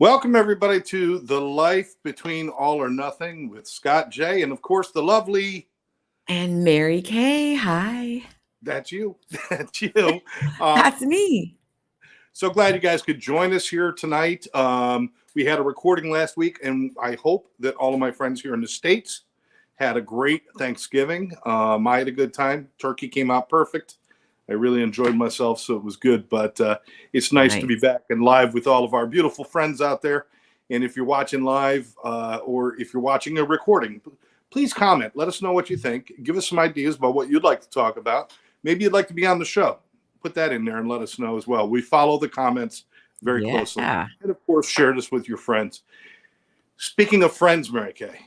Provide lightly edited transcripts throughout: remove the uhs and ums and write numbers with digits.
Welcome, everybody, to The Life Between All or Nothing with Scott J. And, of course, the lovely... And Mary Kay. Hi. That's you. That's you. That's me. So glad you guys could join us here tonight. We had a recording last week, and I hope that all of my friends here in the States had a great Thanksgiving. I had a good time. Turkey came out perfect. I really enjoyed myself, so it was good. But it's nice to be back and live with all of our beautiful friends out there. And if you're watching live or if you're watching a recording, please comment. Let us know what you think. Give us some ideas about what you'd like to talk about. Maybe you'd like to be on the show. Put that in there and let us know as well. We follow the comments very closely. And, of course, share this with your friends. Speaking of friends, Mary Kay,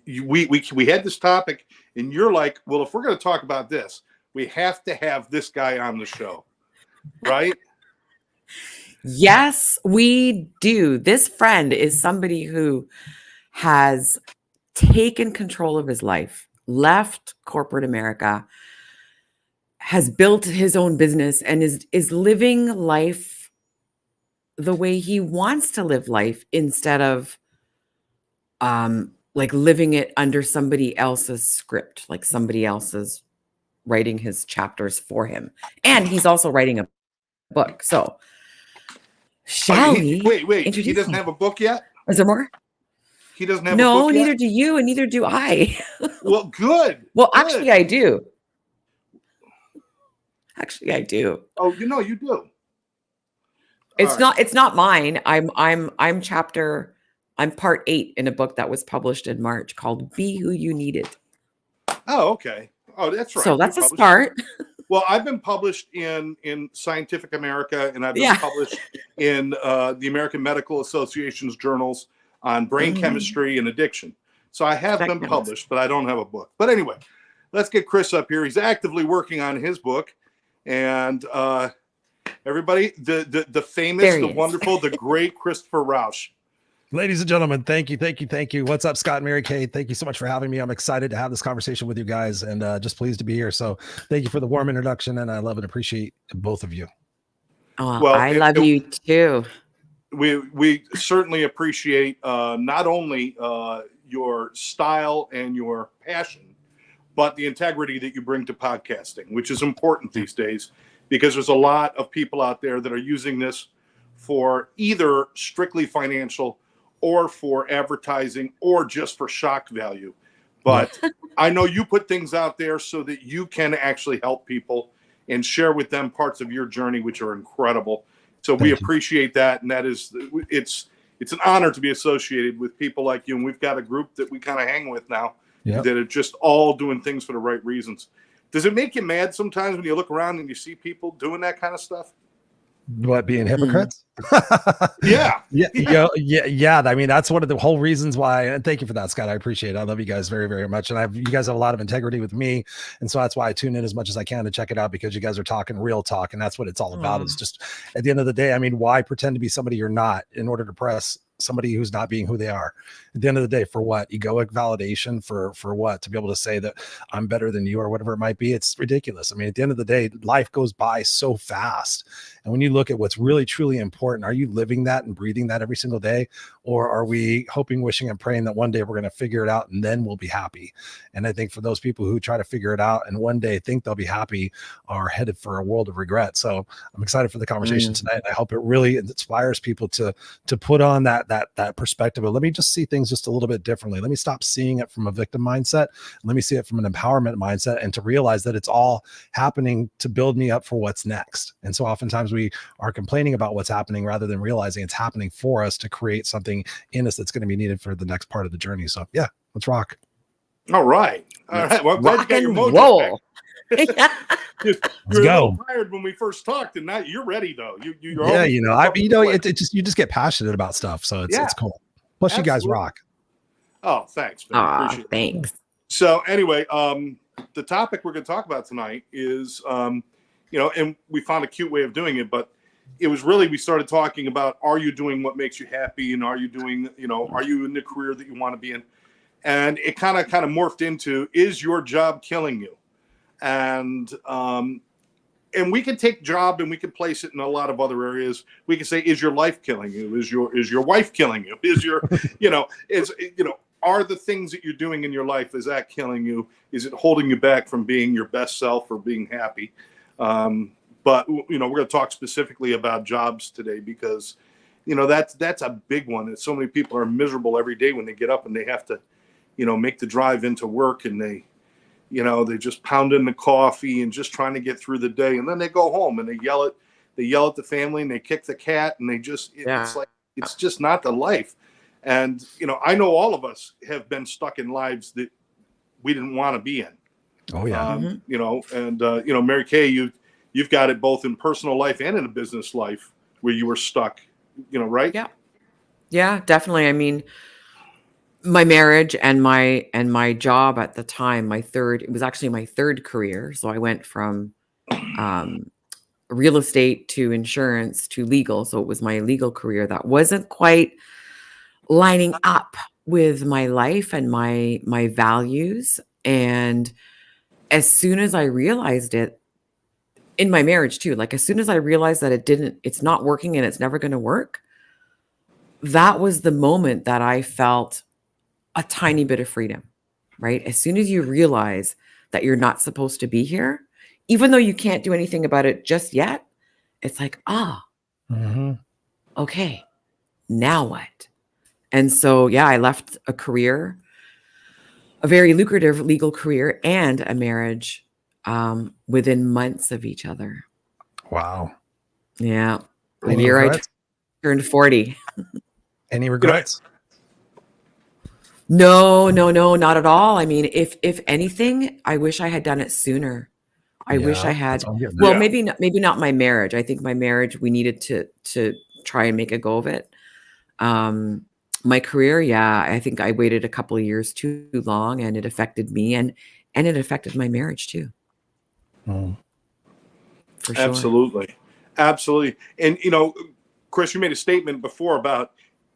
we had this topic, and you're like, well, if we're going to talk about this, we have to have this guy on the show, right? Yes, we do. This friend is somebody who has taken control of his life, left corporate America, has built his own business, and is living life the way he wants to live life instead of like living it under somebody else's script, like somebody else's writing his chapters for him. And he's also writing a book. So shall we? Wait. He doesn't have a book yet? Is there more? He doesn't have a book No, yet? neither do you, and neither do I. Well, good. Well, good. actually, I do. Actually, I do. Oh, you do. It's not mine. I'm part 8 in a book that was published in March called Be Who You Needed. Oh, okay. Oh, that's right. So that's a start. Well, I've been published in Scientific America, and I've been published in the American Medical Association's journals on brain chemistry and addiction. So I have been published, but I don't have a book. But anyway, let's get Chris up here. He's actively working on his book. And everybody, the famous, the wonderful, the great Christopher Rausch. Ladies and gentlemen, thank you. What's up, Scott and Mary Kay? Thank you so much for having me. I'm excited to have this conversation with you guys and just pleased to be here. So thank you for the warm introduction, and I love and appreciate both of you. Oh, well, I love you too. We certainly appreciate not only your style and your passion, but the integrity that you bring to podcasting, which is important these days because there's a lot of people out there that are using this for either strictly financial or for advertising or just for shock value. But I know you put things out there so that you can actually help people and share with them parts of your journey, which are incredible. So we appreciate that. And that is, it's an honor to be associated with people like you. And we've got a group that we kind of hang with now that are just all doing things for the right reasons. Does it make you mad sometimes when you look around and you see people doing that kind of stuff? What, being hypocrites? Yeah. I mean, that's one of the whole reasons why. And thank you for that, Scott. I appreciate it. I love you guys very, very much. And you guys have a lot of integrity with me. And so that's why I tune in as much as I can to check it out, because you guys are talking real talk. And that's what it's all about. It's just at the end of the day, I mean, why pretend to be somebody you're not in order to press somebody who's not being who they are? At the end of the day, for what? Egoic validation for what? To be able to say that I'm better than you or whatever it might be. It's ridiculous. I mean, at the end of the day, life goes by so fast. And when you look at what's really, truly important, are you living that and breathing that every single day? Or are we hoping, wishing, and praying that one day we're going to figure it out and then we'll be happy? And I think for those people who try to figure it out and one day think they'll be happy are headed for a world of regret. So I'm excited for the conversation tonight. I hope it really inspires people to put on that perspective of, let me just see things just a little bit differently. Let me stop seeing it from a victim mindset. Let me see it from an empowerment mindset, and to realize that it's all happening to build me up for what's next. And so oftentimes we are complaining about what's happening rather than realizing it's happening for us to create something in us that's going to be needed for the next part of the journey. So yeah, let's rock. All right. Well, I'm glad you got your mojo back. Let's go. Tired when we first talked, and now you're ready though. You're you just get passionate about stuff, so it's cool. Plus, you guys rock. Oh, thanks, man. Appreciate it. Thanks. So anyway, the topic we're going to talk about tonight is, and we found a cute way of doing it, but it was really, we started talking about, are you doing what makes you happy, and are you doing, are you in the career that you want to be in? And it kind of morphed into, is your job killing you? And and we can take job and we can place it in a lot of other areas. We can say, is your life killing you? Is your wife killing you? Is your, are the things that you're doing in your life, is that killing you? Is it holding you back from being your best self or being happy? But we're going to talk specifically about jobs today because, that's a big one. That so many people are miserable every day when they get up and they have to, make the drive into work, and they just pound in the coffee and just trying to get through the day. And then they go home and they yell at the family and they kick the cat, and it's like, it's just not the life. And, I know all of us have been stuck in lives that we didn't want to be in. Oh yeah. Mary Kay, you've got it both in personal life and in a business life where you were stuck, right? Yeah. Yeah, definitely. I mean, my marriage and my job at the time, it was actually my third career. So I went from real estate to insurance to legal. So it was my legal career that wasn't quite lining up with my life and my values. And as soon as I realized it, in my marriage too, like as soon as I realized that it's not working and it's never going to work, that was the moment that I felt a tiny bit of freedom, right? As soon as you realize that you're not supposed to be here, even though you can't do anything about it just yet, it's like, okay, now what? And so, yeah, I left a career, a very lucrative legal career and a marriage within months of each other. Wow. Yeah. The Any year regrets? I turned 40. Any regrets? No, not at all. I mean, if anything, I wish I had done it sooner. I wish I had. that's what I'm getting at. Well, maybe not my marriage. I think my marriage, we needed to try and make a go of it. My career, yeah, I think I waited a couple of years too long, and it affected me, and it affected my marriage too. For sure. Absolutely. And Chris, you made a statement before about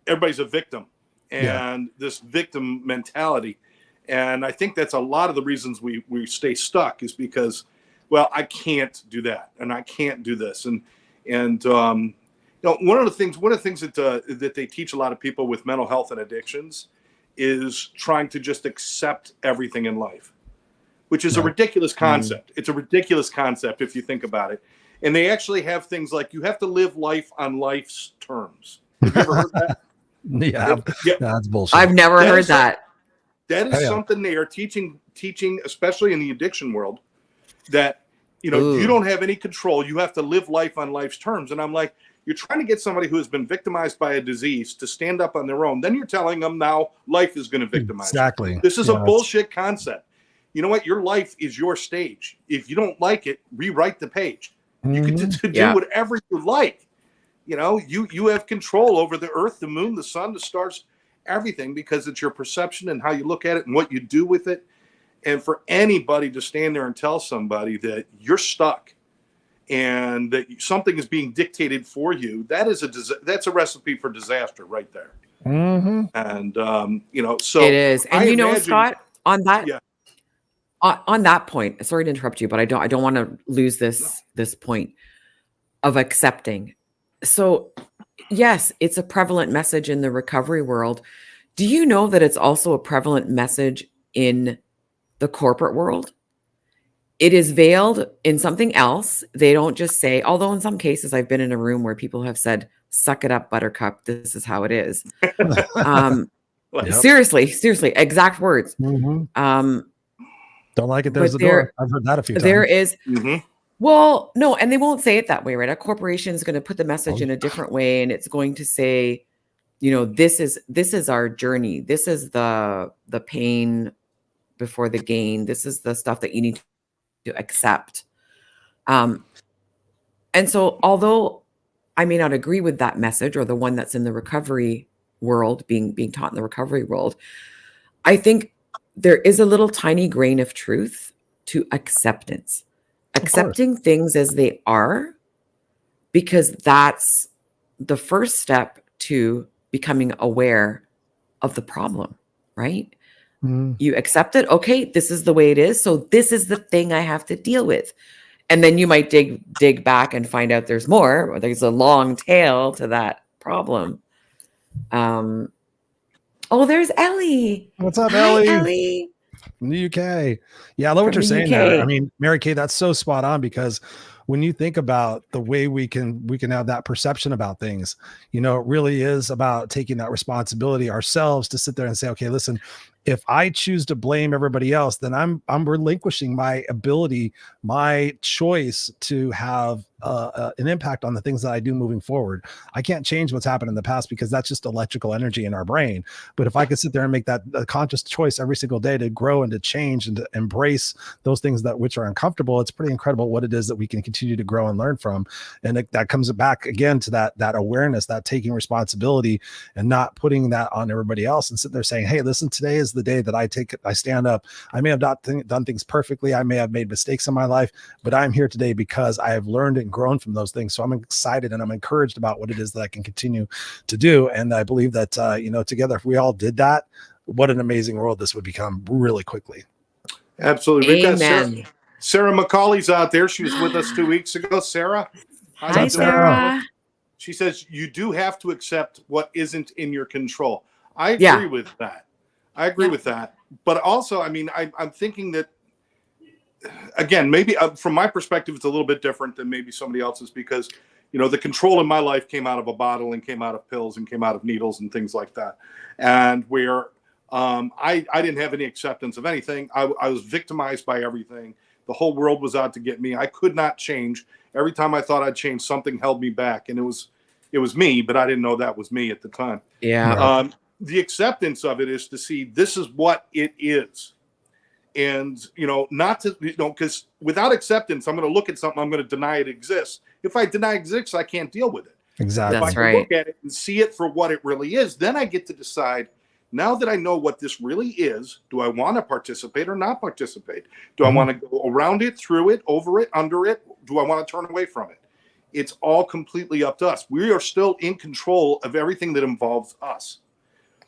everybody's a victim and this victim mentality. And I think that's a lot of the reasons we stay stuck is because, well, I can't do that and I can't do this. And one of the things that they teach a lot of people with mental health and addictions is trying to just accept everything in life, which is a ridiculous concept. It's a ridiculous concept if you think about it. And they actually have things like you have to live life on life's terms. Have you ever heard that? Yeah, that's bullshit. I've never heard that. That is something they are teaching, especially in the addiction world, that you don't have any control. You have to live life on life's terms. And I'm like, you're trying to get somebody who has been victimized by a disease to stand up on their own. Then you're telling them now life is going to victimize you. This is a bullshit concept. You know what? Your life is your stage. If you don't like it, rewrite the page. You can do whatever you like. You have control over the earth, the moon, the sun, the stars, everything, because it's your perception and how you look at it and what you do with it. And for anybody to stand there and tell somebody that you're stuck and that something is being dictated for you, that's a recipe for disaster right there. And so it is. And imagine, Scott, on that on that point, sorry to interrupt you, but I don't want to lose this point of accepting. So yes, it's a prevalent message in the recovery world. Do you know that it's also a prevalent message in the corporate world? It is veiled in something else. They don't just say, although in some cases I've been in a room where people have said, suck it up, buttercup. This is how it is. Seriously, exact words. Don't like it. There's the door. I've heard that a few times. There is. Well, no, and they won't say it that way, right? A corporation is going to put the message in a different way, and it's going to say, this is our journey. This is the pain before the gain. This is the stuff that you need to accept. And so, although I may not agree with that message or the one that's in the recovery world, being taught in the recovery world, I think there is a little tiny grain of truth to acceptance. Accepting things as they are, because that's the first step to becoming aware of the problem, right? You accept it. Okay, this is the way it is. So this is the thing I have to deal with. And then you might dig back and find out there's more, or there's a long tail to that problem. Oh, there's Ellie. What's up, Hi, Ellie? Ellie. From the UK. Yeah, I love what From you're the saying there. I UK. mean, Mary Kay, that's so spot on, because when you think about the way we can have that perception about things, you know, it really is about taking that responsibility ourselves to sit there and say, okay, listen, if I choose to blame everybody else, then I'm relinquishing my ability, my choice to have an impact on the things that I do moving forward. I can't change what's happened in the past because that's just electrical energy in our brain. But if I could sit there and make that a conscious choice every single day to grow and to change and to embrace those things that which are uncomfortable, it's pretty incredible what it is that we can continue to grow and learn from. And that comes back again to that awareness, that taking responsibility and not putting that on everybody else, and sitting there saying, hey, listen, today is the day that I stand up. I may have not done things perfectly. I may have made mistakes in my life, but I'm here today because I have learned and grown from those things. So I'm excited and I'm encouraged about what it is that I can continue to do. And I believe that, you know, together, if we all did that, what an amazing world this would become really quickly. Absolutely. We've got Amen. Sarah McCauley's out there. She was with us 2 weeks ago. Sarah. how Hi, you doing? Sarah. She says you do have to accept what isn't in your control. I agree Yeah. with that. I agree with that. But also, I mean, I'm thinking that, again, maybe from my perspective, it's a little bit different than maybe somebody else's, because, you know, the control in my life came out of a bottle and came out of pills and came out of needles and things like that. And where I didn't have any acceptance of anything. I was victimized by everything. The whole world was out to get me. I could not change. Every time I thought I'd change, something held me back. And it was me, but I didn't know that was me at the time. Yeah. The acceptance of it is to see this is what it is. And, you know, not to, you know, because without acceptance, I'm going to look at something, I'm going to deny it exists. If I deny it exists, I can't deal with it. Exactly. If I That's can right. look at it and see it for what it really is, then I get to decide, now that I know what this really is, do I want to participate or not participate? Do I want to go around it, through it, over it, under it? Do I want to turn away from it? It's all completely up to us. We are still in control of everything that involves us.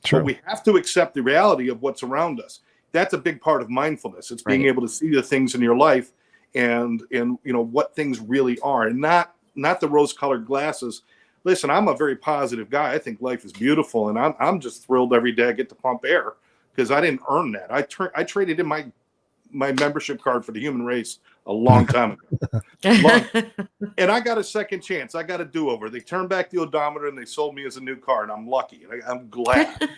True. But we have to accept the reality of what's around us. That's a big part of mindfulness. It's being Right. able to see the things in your life and you know what things really are, and not the rose-colored glasses. Listen, I'm a very positive guy. I think life is beautiful, and I'm just thrilled every day I get to pump air, because I didn't earn that. I traded in my membership card for the human race a long time ago. And I got a second chance. I got a do-over. They turned back the odometer and they sold me as a new car, and I'm lucky. I'm glad.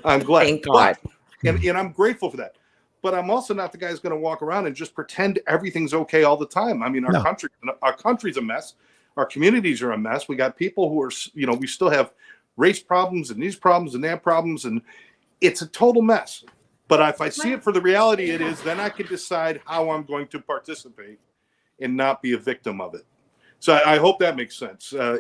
I'm glad. Thank God. And I'm grateful for that. But I'm also not the guy who's going to walk around and just pretend everything's okay all the time. I mean, our country's a mess. Our communities are a mess. We got people who are, you know, we still have race problems and these problems and that problems, and it's a total mess. But if I see it for the reality it is, then I can decide how I'm going to participate and not be a victim of it. So I hope that makes sense. I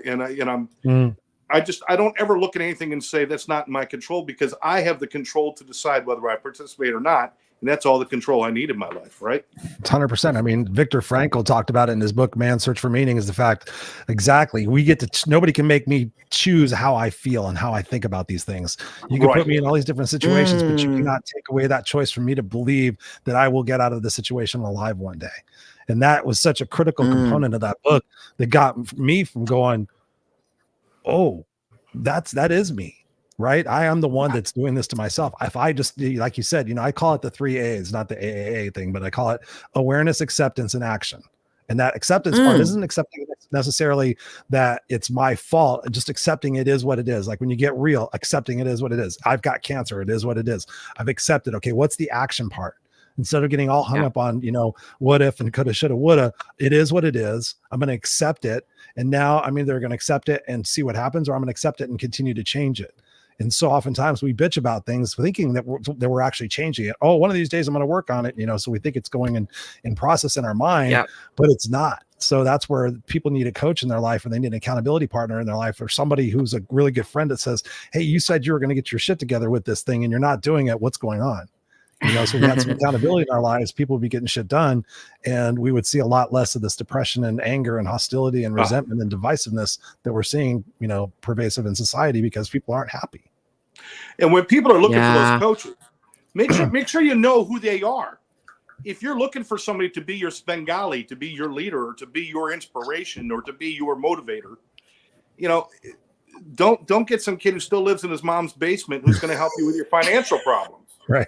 don't ever look at anything and say that's not in my control, because I have the control to decide whether I participate or not. And that's all the control I need in my life, right? 100%. I mean, Viktor Frankl talked about it in his book, Man's Search for Meaning, is the fact, exactly. We get to, nobody can make me choose how I feel and how I think about these things. You can put me in all these different situations, but you cannot take away that choice from me to believe that I will get out of the situation alive one day. And that was such a critical component of that book that got me from going, oh, that is me. Right. I am the one that's doing this to myself. If I just, like you said, you know, I call it the 3 A's, not the AAA thing, but I call it awareness, acceptance, and action. And that acceptance part isn't accepting necessarily that it's my fault, just accepting it is what it is. Like when you get real, accepting it is what it is. I've got cancer. It is what it is. I've accepted. Okay. What's the action part? Instead of getting all hung up on, you know, what if and coulda, shoulda, woulda, it is what it is. I'm going to accept it. And now I'm either going to accept it and see what happens, or I'm going to accept it and continue to change it. And so oftentimes we bitch about things thinking that we're actually changing it. Oh, one of these days I'm going to work on it, you know, so we think it's going in process in our mind, but it's not. So that's where people need a coach in their life, or they need an accountability partner in their life, or somebody who's a really good friend that says, hey, you said you were going to get your shit together with this thing and you're not doing it. What's going on? You know, so we had some accountability in our lives. People would be getting shit done, and we would see a lot less of this depression and anger and hostility and resentment and divisiveness that we're seeing, you know, pervasive in society, because people aren't happy. And when people are looking for those coaches, make sure you know who they are. if you're looking for somebody to be your Svengali, to be your leader, or to be your inspiration, or to be your motivator, you know, don't get some kid who still lives in his mom's basement who's going to help you with your financial problems. Right.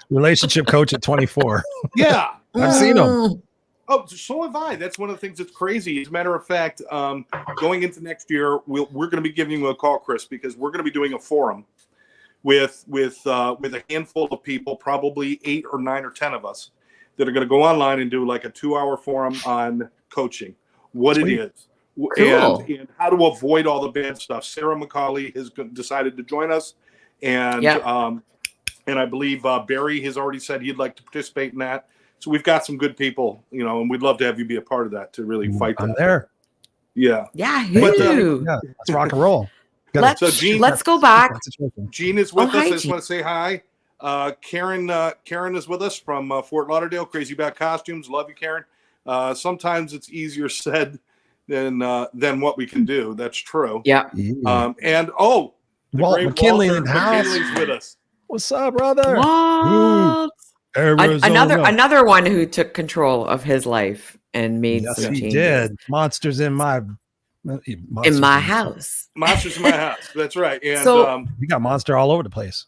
Relationship coach at 24. Yeah. I've seen them. Oh, so have I. That's one of the things that's crazy. As a matter of fact, going into next year, we're going to be giving you a call, Chris, because we're going to be doing a forum with a handful of people, probably 8 or 9 or 10 of us, that are going to go online and do like a 2-hour forum on coaching, what Sweet. it is, Cool. and how to avoid all the bad stuff. Sarah McCauley has decided to join us, and Yep. and I believe Barry has already said he'd like to participate in that. So we've got some good people, you know, and we'd love to have you be a part of that to really fight I'm that. there. Yeah. Yeah. But, Yeah, let's rock and roll. Let's So Gene- let's go back. That's a situation. Gene is with Oh, us. hi, I just Gene. want to say hi. Karen is with us from Fort Lauderdale. Crazy About Costumes. Love you, Karen. Sometimes it's easier said than what we can do. That's true. Yeah. Yeah. And the Walt great McKinley Walter in the house. McKinley's with us. What's up, brother? What? Arizona. Another one who took control of his life and made Yes, some he changes did. Monsters in my in my house. Monsters in my house. That's right. And So- We got monster all over the place.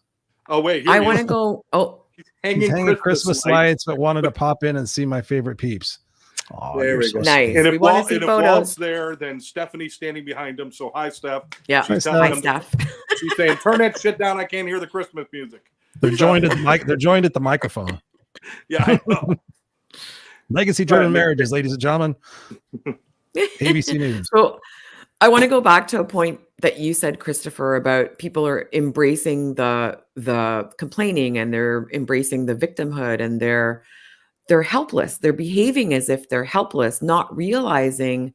oh wait, here I he want is. to go. Oh, He's hanging Christmas lights, but wanted to pop in and see my favorite peeps. Oh, There you're we so go. Nice. sweet. And We if, wanna Walt, see and if photos. Walt's there, then Stephanie's standing behind him. So hi, Steph. yeah. She's Hi, telling Hi, him, Steph. she's saying, "Turn that shit down. I can't hear the Christmas music." They're joined at the mic. They're joined at the microphone. Yeah, I know. Legacy-driven Right. marriages, ladies and gentlemen. ABC News. So I want to go back to a point that you said, Christopher, about people are embracing the complaining and they're embracing the victimhood and they're helpless. They're behaving as if they're helpless, not realizing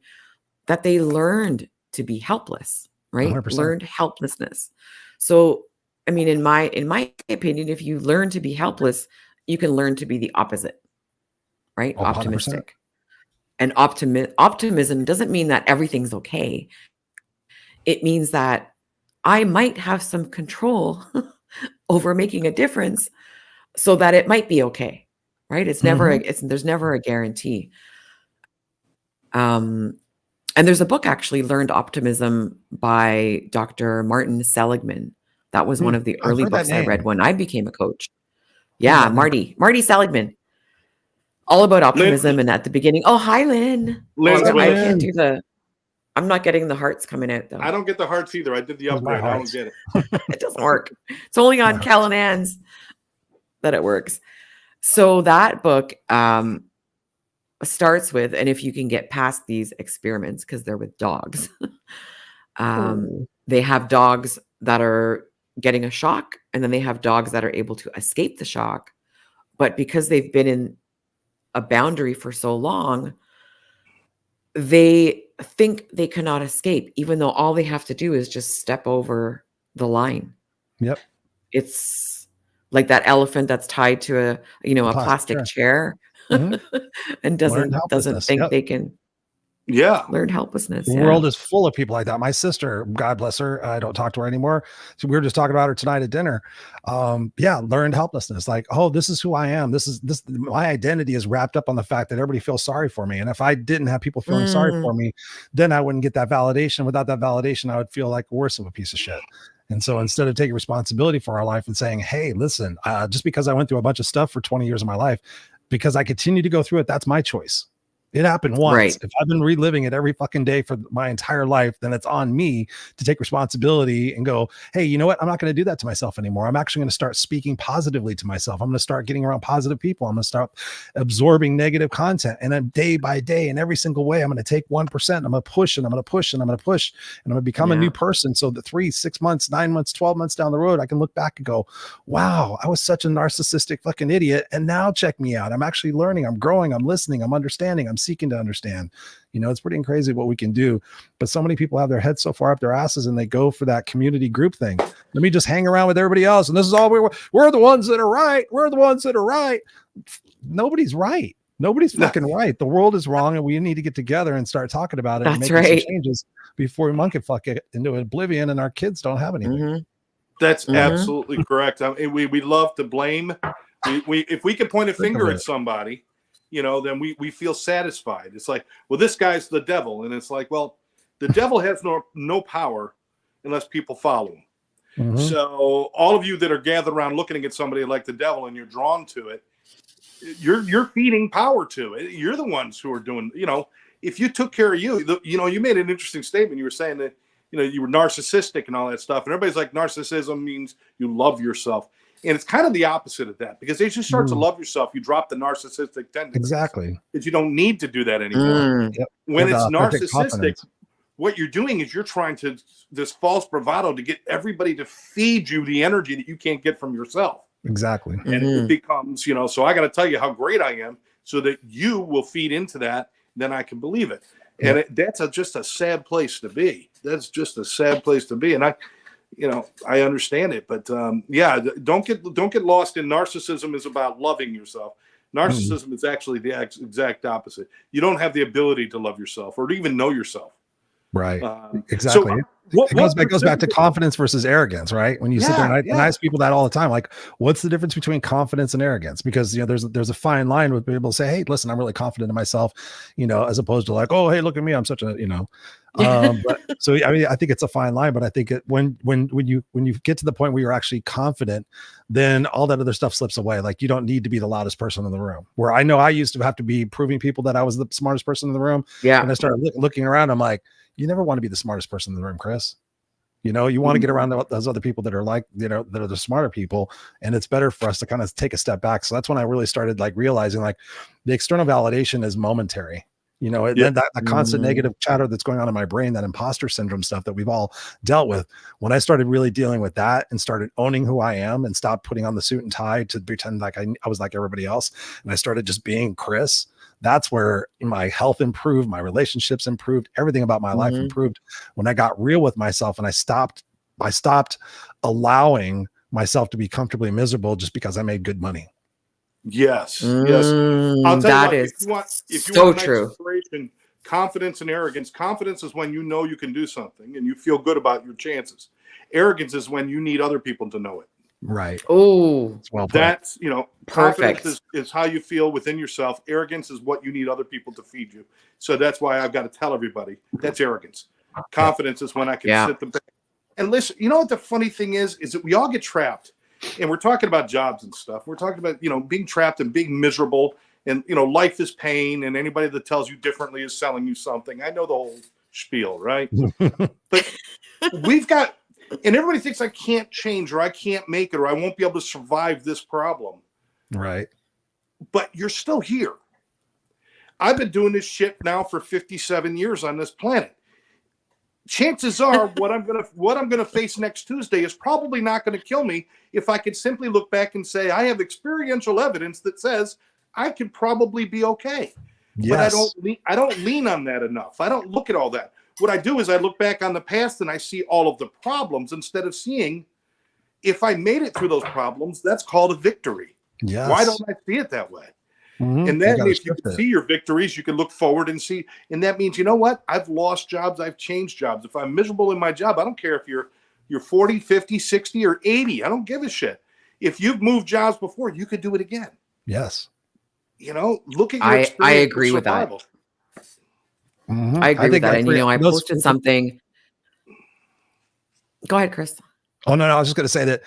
that they learned to be helpless, right? 100%. Learned helplessness. So, I mean, in my opinion, if you learn to be helpless, you can learn to be the opposite, right? Oh, 100%. Optimistic. And optimism doesn't mean that everything's okay. It means that I might have some control over making a difference so that it might be okay, right? It's never, there's never a guarantee. And there's a book actually, Learned Optimism by Dr. Martin Seligman. That was one of the I've early heard that books I read name. when I became a coach. Yeah, that name. Marty Seligman. All about optimism. And at the beginning, oh, hi, Lynn. Lynn's I with us. can't do I'm not getting the hearts coming out though. I don't get the hearts either. I did the Where's my upgrade. I don't hearts? get it. It doesn't work. It's only on No. Cal and Ann's that it works. So that book starts with, and if you can get past these experiments, because they're with dogs, they have dogs that are getting a shock, and then they have dogs that are able to escape the shock. But because they've been in a boundary for so long, they think they cannot escape, even though all they have to do is just step over the line. Yep. It's like that elephant that's tied to a plastic chair Mhm. and Learned doesn't helplessness, think yep. they can Yeah. learn helplessness. The yeah. world is full of people like that. My sister, God bless her, I don't talk to her anymore. So we were just talking about her tonight at dinner. Learned helplessness. Like, oh, this is who I am. This my identity is wrapped up on the fact that everybody feels sorry for me. And if I didn't have people feeling sorry for me, then I wouldn't get that validation. Without that validation, I would feel like worse of a piece of shit. And so instead of taking responsibility for our life and saying, hey, listen, just because I went through a bunch of stuff for 20 years of my life, because I continue to go through it, that's my choice. It happened once. Right. If I've been reliving it every fucking day for my entire life, then it's on me to take responsibility and go, hey, you know what? I'm not going to do that to myself anymore. I'm actually going to start speaking positively to myself. I'm going to start getting around positive people. I'm going to start absorbing negative content. And then day by day, in every single way, I'm going to take 1%. I'm going to push and I'm going to push and I'm going to push and I'm going to become a new person. So that 3, 6 months, 9 months, 12 months down the road, I can look back and go, wow, I was such a narcissistic fucking idiot. And now check me out. I'm actually learning. I'm growing. I'm listening. I'm understanding. I'm seeking to understand. It's pretty crazy what we can do. But so many people have their heads so far up their asses and they go for that community group thing. Let me just hang around with everybody else. And this is all we're the ones that are right. We're the ones that are right. Nobody's right. Nobody's fucking right. The world is wrong, and we need to get together and start talking about it. That's and making right. some changes before we monkey fuck it into oblivion, and our kids don't have anything. Mhm. That's Mhm. absolutely correct. We love to blame If we can point a Think of finger it. at somebody, then we feel satisfied. It's like, well, this guy's the devil, and it's like, well, the devil has no power unless people follow him. Mhm. So all of you that are gathered around looking at somebody like the devil and you're drawn to it, you're feeding power to it. You're the ones who are doing, if you took care of you made an interesting statement. You were saying that, you were narcissistic and all that stuff. And everybody's like, narcissism means you love yourself. And it's kind of the opposite of that, because as you start to love yourself, you drop the narcissistic tendencies. Exactly. Because you don't need to do that anymore. Mm. Yep. When With it's authentic narcissistic, confidence. what you're doing is you're trying to, this false bravado to get everybody to feed you the energy that you can't get from yourself. Exactly. And it becomes, so I got to tell you how great I am so that you will feed into that. Then I can believe it. And that's just a sad place to be. That's just a sad place to be. And I understand it, but don't get lost in narcissism is about loving yourself. Narcissism is actually the exact opposite. You don't have the ability to love yourself or to even know yourself. Right. Exactly. It goes back to confidence versus arrogance, right? When you sit there and I ask people that all the time, like, what's the difference between confidence and arrogance? Because there's a fine line with people say, hey, listen, I'm really confident in myself, as opposed to like, oh, hey, look at me, I'm such a, but so I mean, I think it's a fine line, but I think when you get to the point where you're actually confident, then all that other stuff slips away. Like, you don't need to be the loudest person in the room. Where I know I used to have to be proving people that I was the smartest person in the room. Yeah. And I started looking around, I'm like, you never want to be the smartest person in the room, Chris. You want to get around those other people that are like, that are the smarter people. And it's better for us to kind of take a step back. So that's when I really started like realizing like the external validation is momentary. Then that constant negative chatter that's going on in my brain, that imposter syndrome stuff that we've all dealt with. When I started really dealing with that and started owning who I am and stopped putting on the suit and tie to pretend like I was like everybody else, and I started just being Chris, that's where my health improved, my relationships improved, everything about my life improved. When I got real with myself and I stopped allowing myself to be comfortably miserable just because I made good money. Yes. I'll tell that you is if you so want a nice true. inspiration, confidence and arrogance. Confidence is when you know you can do something and you feel good about your chances. Arrogance is when you need other people to know it. Right. Oh, Well put. That's, perfect. confidence is how you feel within yourself. Arrogance is what you need other people to feed you. So that's why I've got to tell everybody that's arrogance. Confidence is when I can sit them back and listen. You know what the funny thing is that we all get trapped, and we're talking about jobs and stuff. We're talking about, being trapped and being miserable, and, life is pain, and anybody that tells you differently is selling you something. I know the whole spiel, right? But and everybody thinks I can't change or I can't make it or I won't be able to survive this problem. Right. But you're still here. I've been doing this shit now for 57 years on this planet. Chances are what I'm gonna face next Tuesday is probably not going to kill me if I could simply look back and say I have experiential evidence that says I could probably be okay. Yes. But I don't lean on that enough. I don't look at all that. What I do is I look back on the past and I see all of the problems instead of seeing if I made it through those problems. That's called a victory. Yes. Why don't I see it that way? And then if you can see your victories, you can look forward and see. And that means, you know what? I've lost jobs. I've changed jobs. If I'm miserable in my job, I don't care if you're 40, 50, 60, or 80. I don't give a shit. If you've moved jobs before, you could do it again. Yes. Look at your experience. I agree with that. I agree with that. And, I posted something. Go ahead, Chris. Oh, no, I was just going to say that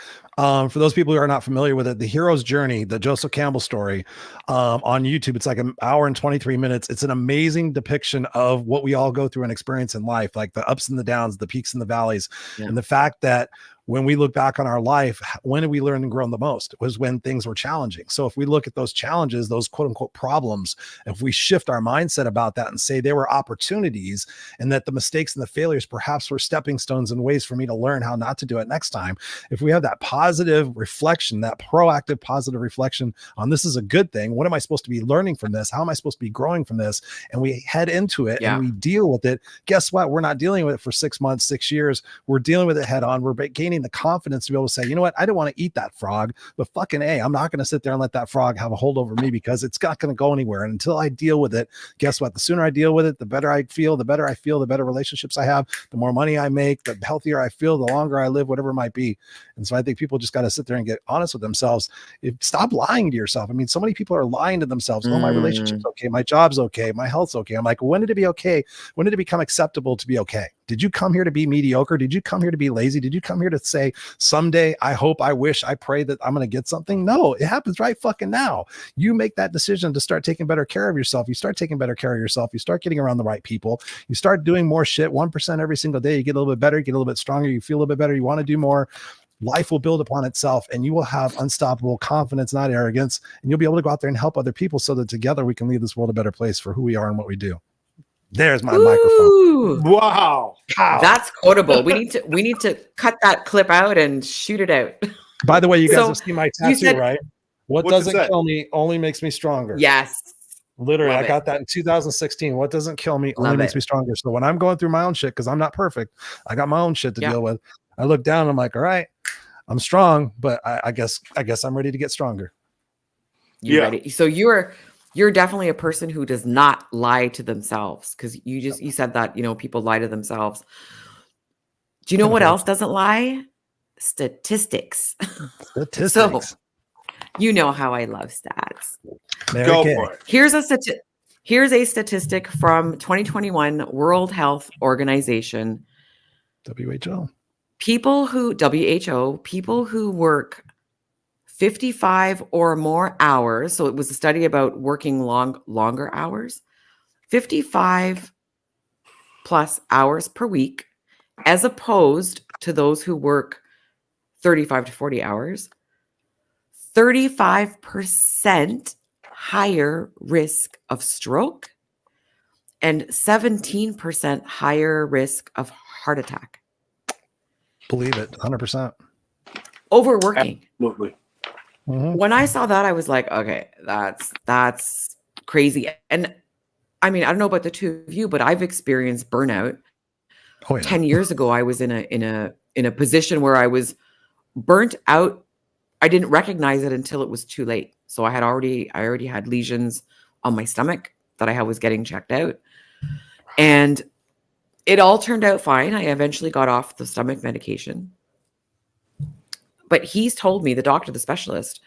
for those people who are not familiar with it, The Hero's Journey, the Joseph Campbell story on YouTube, it's like an hour and 23 minutes. It's an amazing depiction of what we all go through and experience in life, like the ups and the downs, the peaks and the valleys, and the fact that when we look back on our life, when did we learn and grow the most? It was when things were challenging. So if we look at those challenges, those quote unquote problems, if we shift our mindset about that and say they were opportunities and that the mistakes and the failures perhaps were stepping stones and ways for me to learn how not to do it next time. If we have that positive reflection, that proactive positive reflection on this is a good thing. What am I supposed to be learning from this? How am I supposed to be growing from this? And we head into it and we deal with it. Guess what? We're not dealing with it for 6 months, 6 years. We're dealing with it head on. We're gaining finding the confidence to be able to say, you know what, I don't want to eat that frog, but fucking A, I'm not going to sit there and let that frog have a hold over me because it's not going to go anywhere. And until I deal with it, guess what? The sooner I deal with it, the better I feel, the better relationships I have, the more money I make, the healthier I feel, the longer I live, whatever it might be. And so I think people just got to sit there and get honest with themselves. Stop lying to yourself. I mean, so many people are lying to themselves. Oh, my relationship's okay. My job's okay. My health's okay. I'm like, when did it be okay? When did it become acceptable to be okay? Did you come here to be mediocre? Did you come here to be lazy? Did you come here to say, someday, I hope, I wish, I pray that I'm going to get something? No, it happens right fucking now. You make that decision to start taking better care of yourself. You start taking better care of yourself. You start getting around the right people. You start doing more shit, 1% every single day. You get a little bit better, you get a little bit stronger. You feel a little bit better. You want to do more. Life will build upon itself and you will have unstoppable confidence, not arrogance. And you'll be able to go out there and help other people so that together we can leave this world a better place for who we are and what we do. There's my microphone. Wow. That's quotable. We need to cut that clip out and shoot it out. By the way, you guys So, have seen my tattoo, right? What What's it doesn't say? kill me only makes me stronger. Yes. Literally, Love I got that in 2016. What doesn't kill me only Love makes it. me stronger. So when I'm going through my own shit, because I'm not perfect, I got my own shit to Yeah. deal with. I look down and I'm like, all right, I'm strong, but I guess I'm ready to get stronger. You Yeah. ready? So you're definitely a person who does not lie to themselves, because you said that, people lie to themselves. Do you know what else doesn't lie? Statistics. Statistics. So you know how I love stats. Mary Go Kay. for it. Here's a statistic from 2021 World Health Organization. WHO. People who work 55 or more hours. So it was a study about working longer hours, 55 plus hours per week, as opposed to those who work 35 to 40 hours, 35% higher risk of stroke and 17% higher risk of heart attack. Believe it. 100%. Overworking. Absolutely. When I saw that, I was like, okay, that's crazy. And I mean, I don't know about the two of you, but I've experienced burnout. Oh, yeah. 10 years ago, I was in a position where I was burnt out. I didn't recognize it until it was too late. So I already had lesions on my stomach that I was getting checked out. And it all turned out fine. I eventually got off the stomach medication. But he's told me, the doctor, the specialist,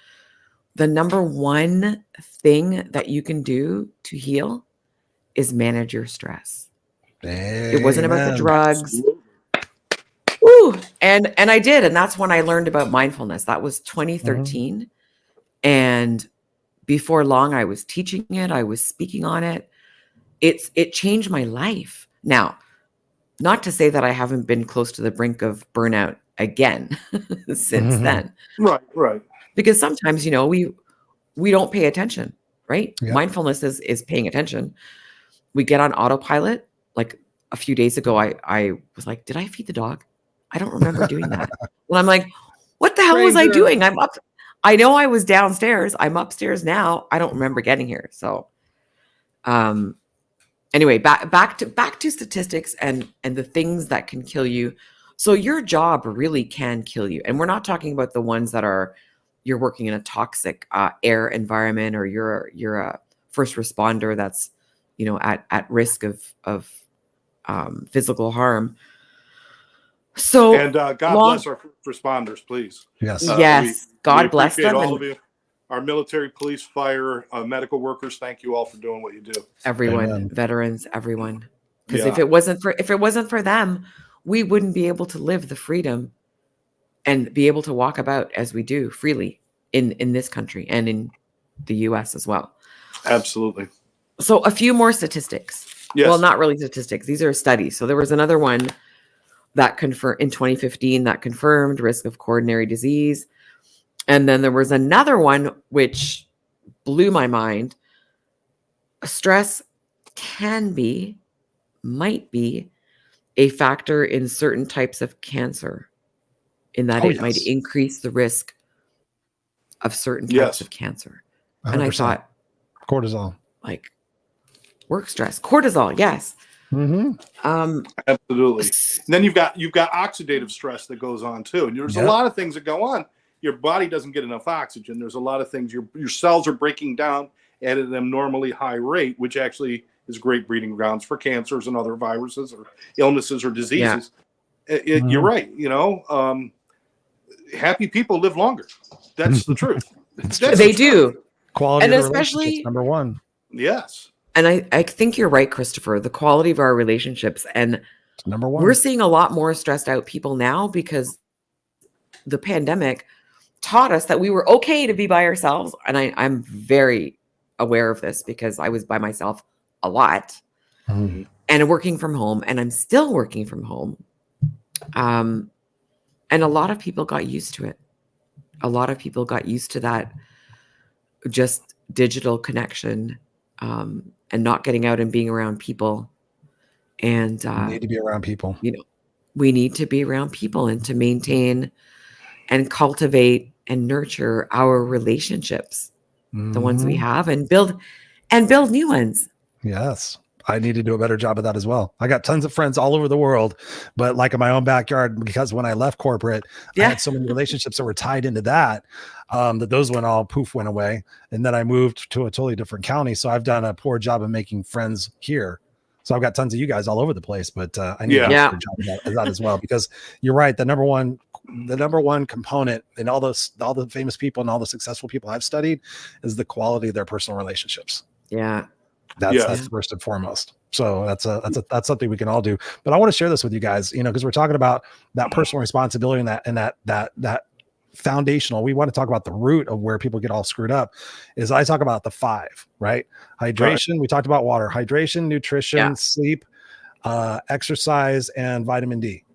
the number one thing that you can do to heal is manage your stress. It wasn't about the Amen. drugs. Absolutely. Woo! And I did. And that's when I learned about mindfulness. That was 2013. And before long, I was teaching it. I was speaking on it. It changed my life. Now, not to say that I haven't been close to the brink of burnout again since then. Right. Because sometimes, we don't pay attention, right? Yeah. Mindfulness is paying attention. We get on autopilot. Like a few days ago, I was like, did I feed the dog? I don't remember doing that. Well, I'm like, what the hell was I doing? I'm up. I know I was downstairs. I'm upstairs now. I don't remember getting here. So, anyway, back to statistics and the things that can kill you. So your job really can kill you. And we're not talking about the ones that you're working in a toxic air environment, or you're a first responder that's, at risk of physical harm. So, And God bless our first responders, please. Yes. Yes, God bless appreciate them. all of you. Our military, police, fire, medical workers. Thank you all for doing what you do. Everyone, Amen. veterans, everyone. Because Yeah. if it wasn't for them, we wouldn't be able to live the freedom and be able to walk about as we do freely in this country and in the US as well. Absolutely. So a few more statistics. Yes. Well, not really statistics. These are studies. So there was another one that in 2015 that confirmed risk of coronary disease. And then there was another one which blew my mind. Stress might be a factor in certain types of cancer, in that it might increase the risk of certain types of cancer. 100%. And I thought, cortisol. like, work stress, cortisol, yes. Mm-hmm. Absolutely. And then you've got oxidative stress that goes on too. And there's a lot of things that go on. Your body doesn't get enough oxygen. There's a lot of things. Your cells are breaking down at an abnormally high rate, which actually is great breeding grounds for cancers and other viruses or illnesses or diseases. You're right. Happy people live longer. That's the truth. They do. Quality And of the especially relationships, number one. Yes. And I think you're right, Christopher. The quality of our relationships, and Number one. we're seeing a lot more stressed out people now because the pandemic taught us that we were okay to be by ourselves. And I'm very aware of this because I was by myself a lot and working from home, and I'm still working from home. And a lot of people got used to it. A lot of people got used to that just digital connection, and not getting out and being around people. And You need to be around people. We need to be around people and to maintain and cultivate and nurture our relationships, the ones we have, and build new ones. Yes. I need to do a better job of that as well. I got tons of friends all over the world, but like in my own backyard, because when I left corporate, I had so many relationships that were tied into that, that those went away. And then I moved to a totally different county. So I've done a poor job of making friends here. So I've got tons of you guys all over the place, but I need to do a better job of that as well, because you're right. The number one component in all the famous people and all the successful people I've studied is the quality of their personal relationships. Yeah. That's first and foremost. So that's something we can all do. But I want to share this with you guys, because we're talking about that personal responsibility and that foundational. We want to talk about the root of where people get all screwed up. Is I talk about the 5, right? Hydration. Right. We talked about water, hydration, nutrition, sleep, exercise, and vitamin D.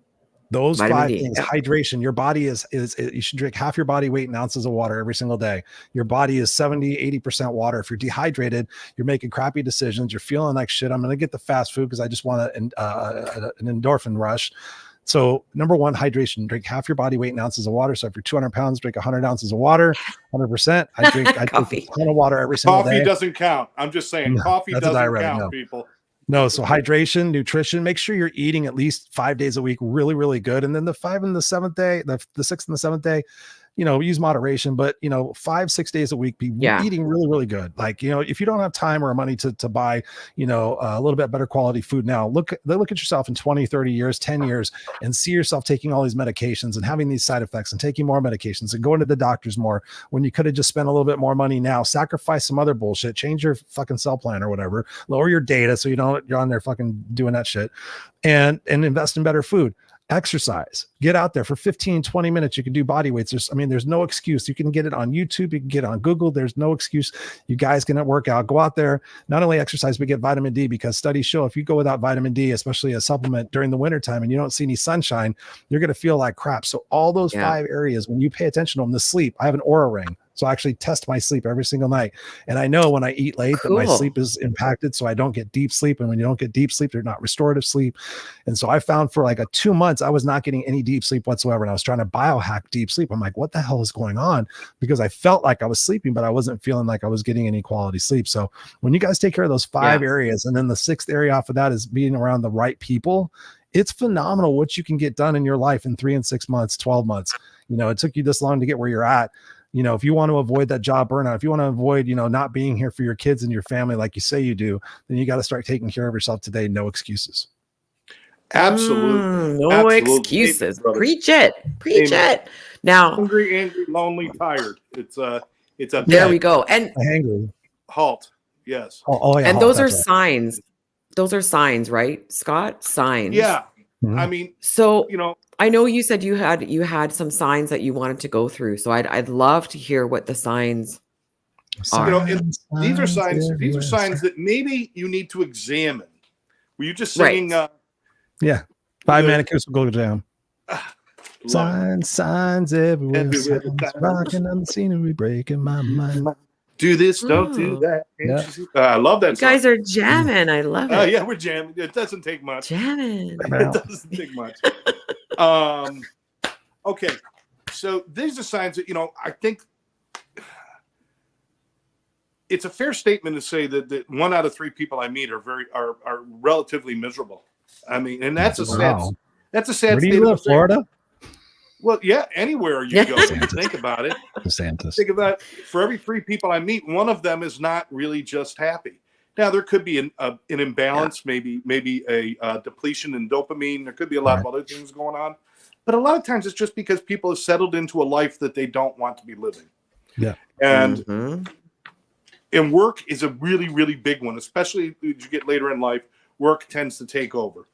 Those vitamin 5 things, hydration, your body is you should drink half your body weight in ounces of water every single day. Your body is 70-80% water. If you're dehydrated, you're making crappy decisions. You're feeling like shit. I'm going to get the fast food because I just want an endorphin rush. So number 1, hydration, drink half your body weight in ounces of water. So if you're 200 pounds, drink 100 ounces of water, 100%. I drink a ton of water every single day. Coffee doesn't count. I'm just saying coffee doesn't count, people. No, so hydration, nutrition, make sure you're eating at least 5 days a week, really, really good. And then the 5th and the 7th day, the 6th and the 7th day, use moderation, but 5-6 days a week, be eating really, really good. Like, if you don't have time or money to buy, a little bit better quality food now, look at yourself in 20, 30 years, 10 years, and see yourself taking all these medications and having these side effects and taking more medications and going to the doctors more when you could have just spent a little bit more money now, sacrifice some other bullshit, change your fucking cell plan or whatever, lower your data so you're on there fucking doing that shit, and invest in better food. Exercise, get out there for 15-20 minutes. You can do body weights. There's no excuse. You can get it on YouTube, you can get it on Google. There's no excuse. You guys can work out, go out there, not only exercise, but get vitamin D, because studies show if you go without vitamin D, especially a supplement during the wintertime, and you don't see any sunshine, you're going to feel like crap. So all those 5 areas, when you pay attention to them, the sleep, I have an Oura ring. So I actually test my sleep every single night. And I know when I eat late that my sleep is impacted. So I don't get deep sleep. And when you don't get deep sleep, they're not restorative sleep. And so I found for like 2 months, I was not getting any deep sleep whatsoever. And I was trying to biohack deep sleep. I'm like, what the hell is going on? Because I felt like I was sleeping, but I wasn't feeling like I was getting any quality sleep. So when you guys take care of those 5 areas, and then the 6th area off of that is being around the right people, it's phenomenal what you can get done in your life in 3 and 6 months, 12 months. It took you this long to get where you're at. If you want to avoid that job burnout, if you want to avoid, not being here for your kids and your family like you say you do, then you got to start taking care of yourself today. No excuses. Absolutely. No excuses. Preach it. Preach it. Now, hungry, angry, lonely, tired. It's a there we go. And angry. Halt. Yes. Yeah. And those are signs. Those are signs, right, Scott? Signs. Yeah. Mm-hmm. So I know you said you had some signs that you wanted to go through. So I'd love to hear what the signs are. These are signs. These are signs that maybe you need to examine. Were you just singing? Yeah. 5-Man Acoustical Jam. Signs everywhere. Signs rocking on the scenery, breaking my mind. Do this, don't do that. I love that song. You guys are jamming. I love it. Yeah, we're jamming. It doesn't take much. Jamming. It doesn't take much. Okay. So these are signs that, I think it's a fair statement to say that 1 out of 3 people I meet are relatively miserable. I mean, and that's a sad Wow. that's a sad Where do state you of live, affairs. Florida? Well, yeah, anywhere you go, when you think about it. DeSantis. Think about, for every 3 people I meet, one of them is not really just happy. Now there could be an imbalance, maybe a depletion in dopamine. There could be a lot of other things going on, but a lot of times it's just because people have settled into a life that they don't want to be living. Yeah, and work is a really, really big one, especially as you get later in life. Work tends to take over.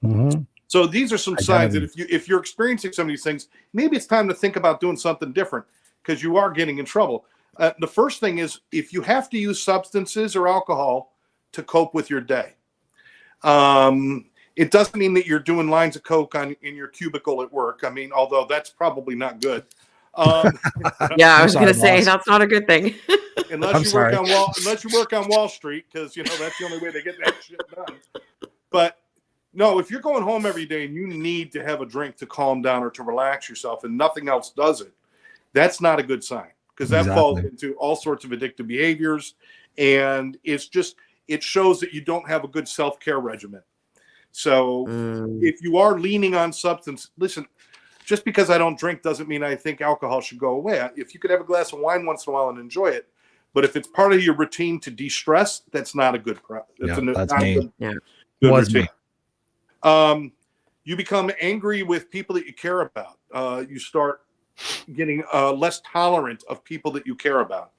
Mm-hmm. So these are some signs that if you're experiencing some of these things, maybe it's time to think about doing something different, because you are getting in trouble. The first thing is, if you have to use substances or alcohol to cope with your day, it doesn't mean that you're doing lines of coke in your cubicle at work. I mean, although that's probably not good. Yeah, I was going to say that's not a good thing. unless you work on Wall Street, because that's the only way they get that shit done. But no, if you're going home every day and you need to have a drink to calm down or to relax yourself, and nothing else does it, that's not a good sign, because that falls into all sorts of addictive behaviors, and it shows that you don't have a good self-care regimen. So if you are leaning on substance, listen, just because I don't drink doesn't mean I think alcohol should go away. If you could have a glass of wine once in a while and enjoy it, but if it's part of your routine to de-stress, that's not a good routine. You become angry with people that you care about. You start getting less tolerant of people that you care about.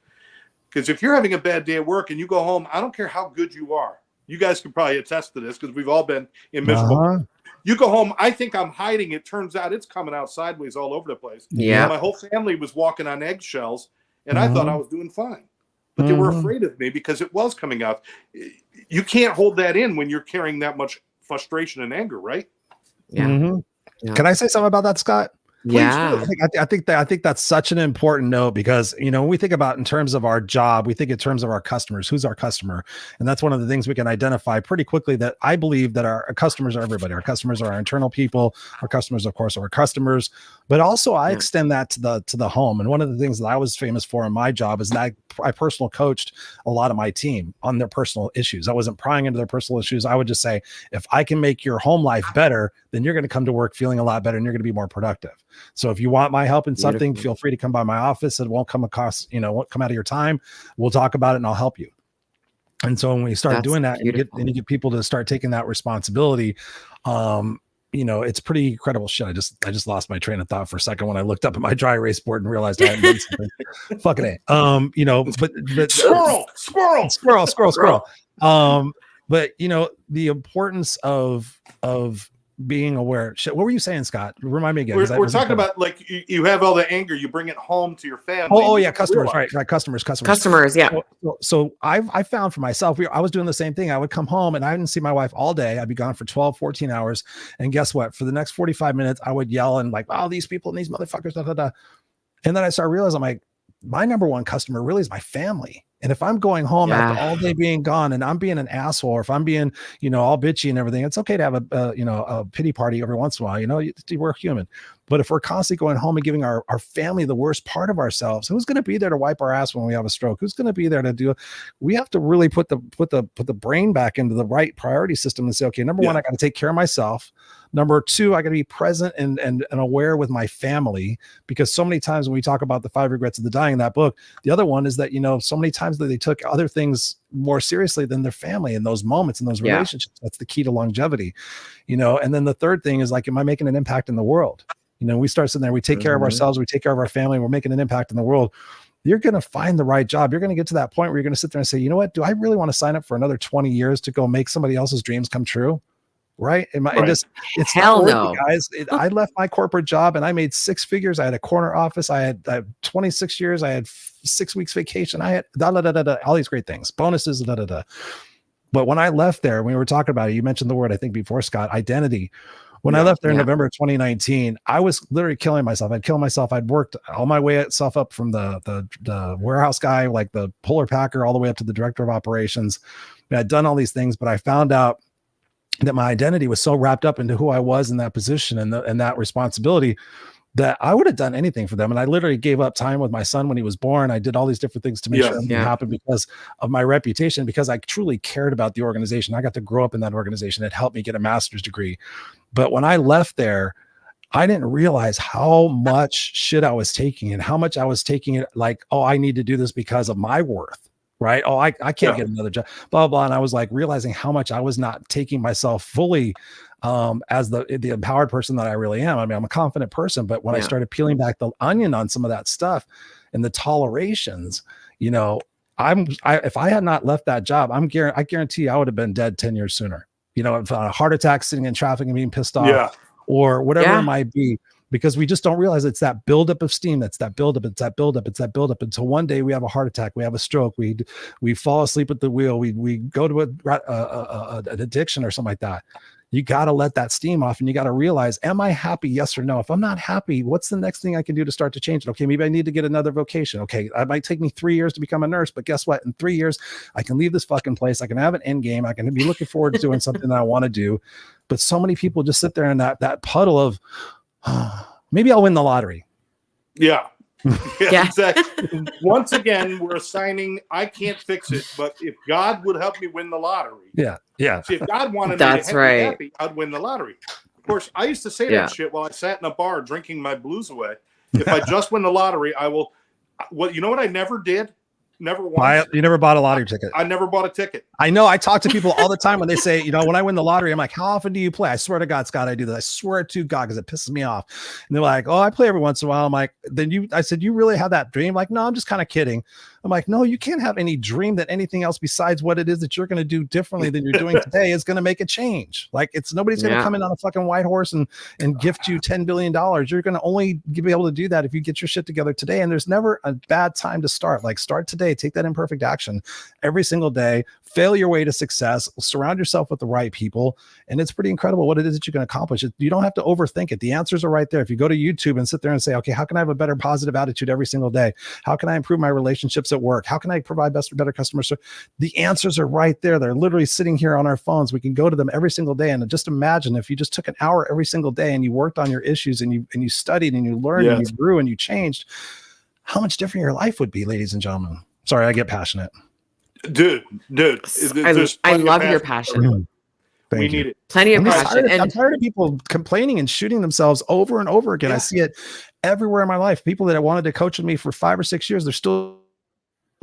Because if you're having a bad day at work and you go home, I don't care how good you are. You guys can probably attest to this, because we've all been in miserable. You go home, I think I'm hiding. It turns out it's coming out sideways all over the place. Yeah. My whole family was walking on eggshells, and I thought I was doing fine. But they were afraid of me because it was coming out. You can't hold that in when you're carrying that much frustration and anger, right? Yeah. Can I say something about that, Scott? Yeah. I think that's such an important note, because when we think about in terms of our job, we think in terms of our customers. Who's our customer? And that's one of the things we can identify pretty quickly, that I believe that our customers are everybody. Our customers are our internal people. Our customers, of course, are our customers. But also I extend that to the home. And one of the things that I was famous for in my job is that I personal coached a lot of my team on their personal issues. I wasn't prying into their personal issues. I would just say, if I can make your home life better, then you're going to come to work feeling a lot better, and you're going to be more productive. So if you want my help in something, feel free to come by my office. It won't come across, won't come out of your time. We'll talk about it and I'll help you. And so when we start doing that, you get people to start taking that responsibility. It's pretty incredible shit. I just lost my train of thought for a second when I looked up at my dry erase board and realized I hadn't done something. Fucking A. But squirrel. But the importance of being aware. Shit, what were you saying, Scott? Remind me again. We're talking about, like, you have all the anger, you bring it home to your family. Oh yeah, customers, right? Customers. Yeah. So I found for myself, I was doing the same thing. I would come home and I didn't see my wife all day. I'd be gone for 12, 14 hours. And guess what? For the next 45 minutes, I would yell and like, oh, these people and these motherfuckers, da, da, da. And then I started realizing, I'm like, my number one customer really is my family. And if I'm going home after all day being gone and I'm being an asshole, or if I'm being, all bitchy and everything, it's okay to have a pity party every once in a while. We're human. But if we're constantly going home and giving our family the worst part of ourselves, who's going to be there to wipe our ass when we have a stroke? Who's going to be there to do? We have to really put the brain back into the right priority system and say, okay, number one, I got to take care of myself. Number two, I got to be present and aware with my family, because so many times when we talk about the 5 regrets of the dying in that book, the other one is that, so many times that they took other things more seriously than their family in those moments, in those relationships. That's the key to longevity, and then the third thing is, like, am I making an impact in the world? We start sitting there, we take care of ourselves, we take care of our family, we're making an impact in the world. You're going to find the right job. You're going to get to that point where you're going to sit there and say, you know what, do I really want to sign up for another 20 years to go make somebody else's dreams come true? Right. It's hell no, guys. I left my corporate job and I made 6 figures. I had a corner office. I had 26 years. I had 6 weeks vacation. I had all these great things, bonuses. But when I left there, when we were talking about it, you mentioned the word, I think before, Scott, identity. When I left there in November of 2019, I was literally killing myself. I'd kill myself. I'd worked all my way itself up from the warehouse guy, like the puller packer, all the way up to the director of operations. I'd done all these things, but I found out that my identity was so wrapped up into who I was in that position and that responsibility that I would have done anything for them. And I literally gave up time with my son when he was born. I did all these different things to make Yes. sure everything Yeah. happened because of my reputation, because I truly cared about the organization. I got to grow up in that organization. It helped me get a master's degree. But when I left there, I didn't realize how much shit I was taking and how much I was taking it like, oh, I need to do this because of my worth, right? Oh, I can't Yeah. get another job, blah, blah. And I was like realizing how much I was not taking myself fully as the empowered person that I really am. I mean, I'm a confident person, but when I Yeah. started peeling back the onion on some of that stuff and the tolerations, you know, if I had not left that job, I guarantee I would have been dead 10 years sooner. You know, if a heart attack, sitting in traffic and being pissed off, Yeah. or whatever Yeah. it might be, because we just don't realize it's that buildup of steam. That's that buildup. It's that buildup. It's that buildup until one day we have a heart attack, we have a stroke, we fall asleep at the wheel, we go to an addiction or something like that. You got to let that steam off, and you got to realize, am I happy? Yes or no? If I'm not happy, what's the next thing I can do to start to change it? Okay, maybe I need to get another vocation. Okay, it might take me 3 years to become a nurse, but guess what? In 3 years, I can leave this fucking place. I can have an end game. I can be looking forward to doing something that I want to do. But so many people just sit there in that puddle of, maybe I'll win the lottery. Yeah. Yeah. Exactly. Once again, we're assigning, I can't fix it, but if God would help me win the lottery. Yeah. See, if God wanted That's me to right. be happy, I'd win the lottery. Of course, I used to say Yeah. that shit while I sat in a bar drinking my blues away. If I just win the lottery, I will. What you know what I never did? Never once. You never bought a lottery ticket. I never bought a ticket. I know. I talk to people all the time when they say, you know, when I win the lottery, I'm like, how often do you play? I swear to God, Scott, I do that. I swear to God, because it pisses me off. And they're like, oh, I play every once in a while. I'm like, I said, you really have that dream? Like, no, I'm just kind of kidding. I'm like, no, you can't have any dream that anything else besides what it is that you're going to do differently than you're doing today is going to make a change. Like, nobody's going to come in on a fucking white horse and gift you $10 billion. You're going to only be able to do that if you get your shit together today. And there's never a bad time to start. Like, start today, take that imperfect action every single day, fail your way to success, surround yourself with the right people. And it's pretty incredible what it is that you can accomplish. You don't have to overthink it. The answers are right there. If you go to YouTube and sit there and say, okay, how can I have a better positive attitude every single day? How can I improve my relationships at work? How can I provide better customer service? The answers are right there. They're literally sitting here on our phones. We can go to them every single day. And just imagine if you just took an hour every single day and you worked on your issues and you studied and you learned and you grew and you changed, how much different your life would be, ladies and gentlemen. Sorry, I get passionate. Dude. I love your passion. Thank We you. need it. Plenty of I'm passion. I'm tired of people complaining and shooting themselves over and over again. Yeah. I see it everywhere in my life. People that wanted to coach with me for 5 or 6 years, they're still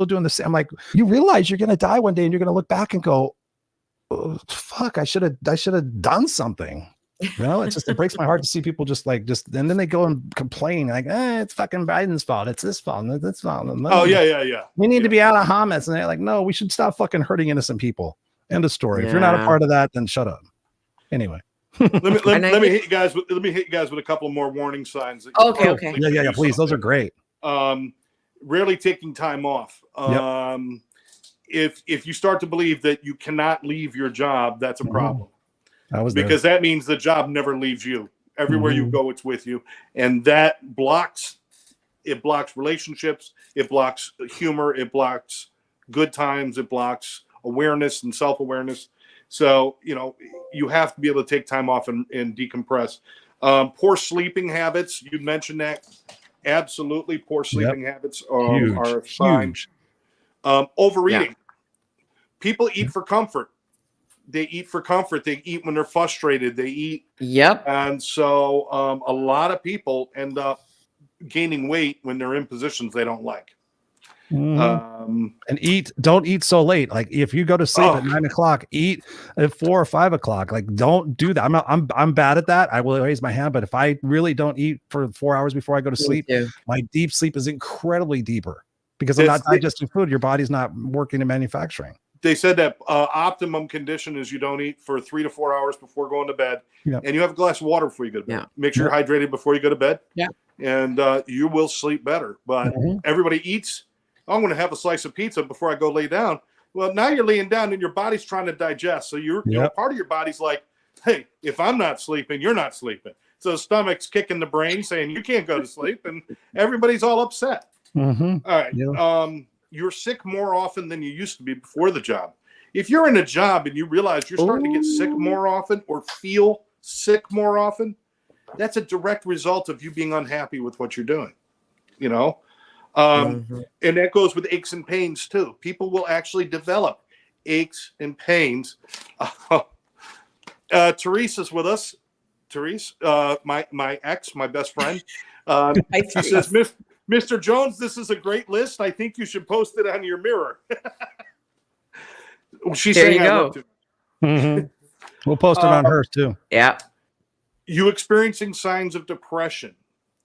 doing the same. I'm like, you realize you're going to die one day and you're going to look back and go, oh, fuck, I should have done something. You know, it breaks my heart to see people and then they go and complain like, it's fucking Biden's fault. It's this fault. And this fault. Oh, yeah. We need to be out of Hamas. And they're like, no, we should stop fucking hurting innocent people. End of story. If you're not a part of that, then shut up. Anyway. Let me hit you guys with a couple more warning signs. That Okay. Yeah. Please. Those are great. Rarely taking time off. If you start to believe that you cannot leave your job, that's a problem. Because that means the job never leaves you. Everywhere you go, it's with you. And that blocks relationships. It blocks humor. It blocks good times. It blocks awareness and self-awareness. So, you have to be able to take time off and decompress. Poor sleeping habits. You mentioned that. Absolutely. Poor sleeping habits are a sign. Overeating. Yeah. People eat for comfort. They eat for comfort. They eat when they're frustrated. They eat. Yep. And so a lot of people end up gaining weight when they're in positions they don't like. And don't eat so late. Like if you go to sleep at 9 o'clock, eat at 4 or 5 o'clock. Like don't do that. I'm bad at that. I will raise my hand, but if I really don't eat for 4 hours before I go to sleep, my deep sleep is incredibly deeper because I'm not digesting food. Your body's not working in manufacturing. They said that optimum condition is you don't eat for 3 to 4 hours before going to bed, and you have a glass of water before you go to bed. Yeah. Make sure you're hydrated before you go to bed. Yeah, and you will sleep better. But everybody eats. I'm going to have a slice of pizza before I go lay down. Well, now you're laying down and your body's trying to digest. So you know, part of your body's like, hey, if I'm not sleeping, you're not sleeping. So the stomach's kicking the brain saying you can't go to sleep, and everybody's all upset. All right. Yeah. You're sick more often than you used to be before the job. If you're in a job and you realize you're starting to get sick more often or feel sick more often, That's a direct result of you being unhappy with what you're doing, you know? And that goes with aches and pains too. People will actually develop aches and pains. Teresa's with us. Therese, my ex, my best friend. She says, Mr. Jones, this is a great list. I think you should post it on your mirror. She's there saying you go. We'll post it on hers too. Yeah. You experiencing signs of depression.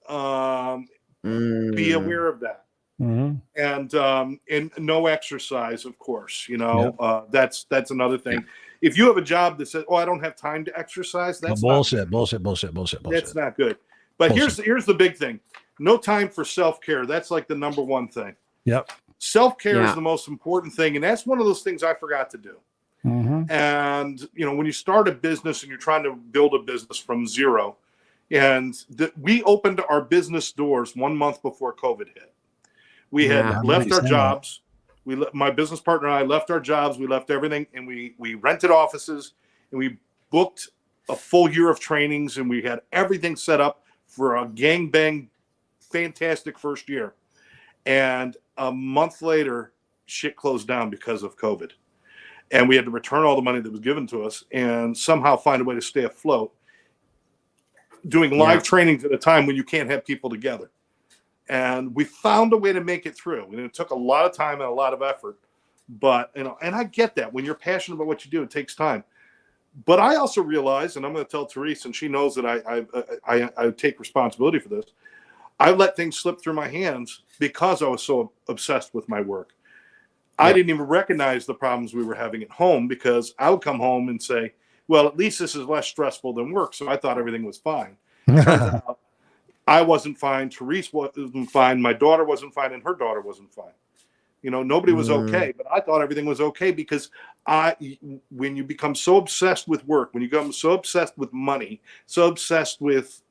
Be aware of that. And no exercise, of course, you know, that's another thing. If you have a job that says, "Oh, I don't have time to exercise," that's bullshit. That's not good. But bullshit. here's the big thing: no time for self-care. That's like the number one thing. Yep. Self-care is the most important thing, and that's one of those things I forgot to do. And you know, when you start a business and you're trying to build a business from zero, and we opened our business doors 1 month before COVID hit. We had left our jobs. My business partner and I left our jobs. We left everything, and we rented offices, and we booked a full year of trainings, and we had everything set up for a gangbang, fantastic first year. And a month later, shit closed down because of COVID, and we had to return all the money that was given to us, and somehow find a way to stay afloat, doing live trainings at a time when you can't have people together. And we found a way to make it through. And it took a lot of time and a lot of effort. But, you know, and I get that. When you're passionate about what you do, it takes time. But I also realize, and I'm going to tell Therese, and she knows that I take responsibility for this, I let things slip through my hands because I was so obsessed with my work. I didn't even recognize the problems we were having at home, because I would come home and say, well, at least this is less stressful than work. So I thought everything was fine. Turns out, I wasn't fine. Therese wasn't fine. My daughter wasn't fine, and her daughter wasn't fine. You know, nobody was okay, but I thought everything was okay because when you become so obsessed with work, when you become so obsessed with money, so obsessed with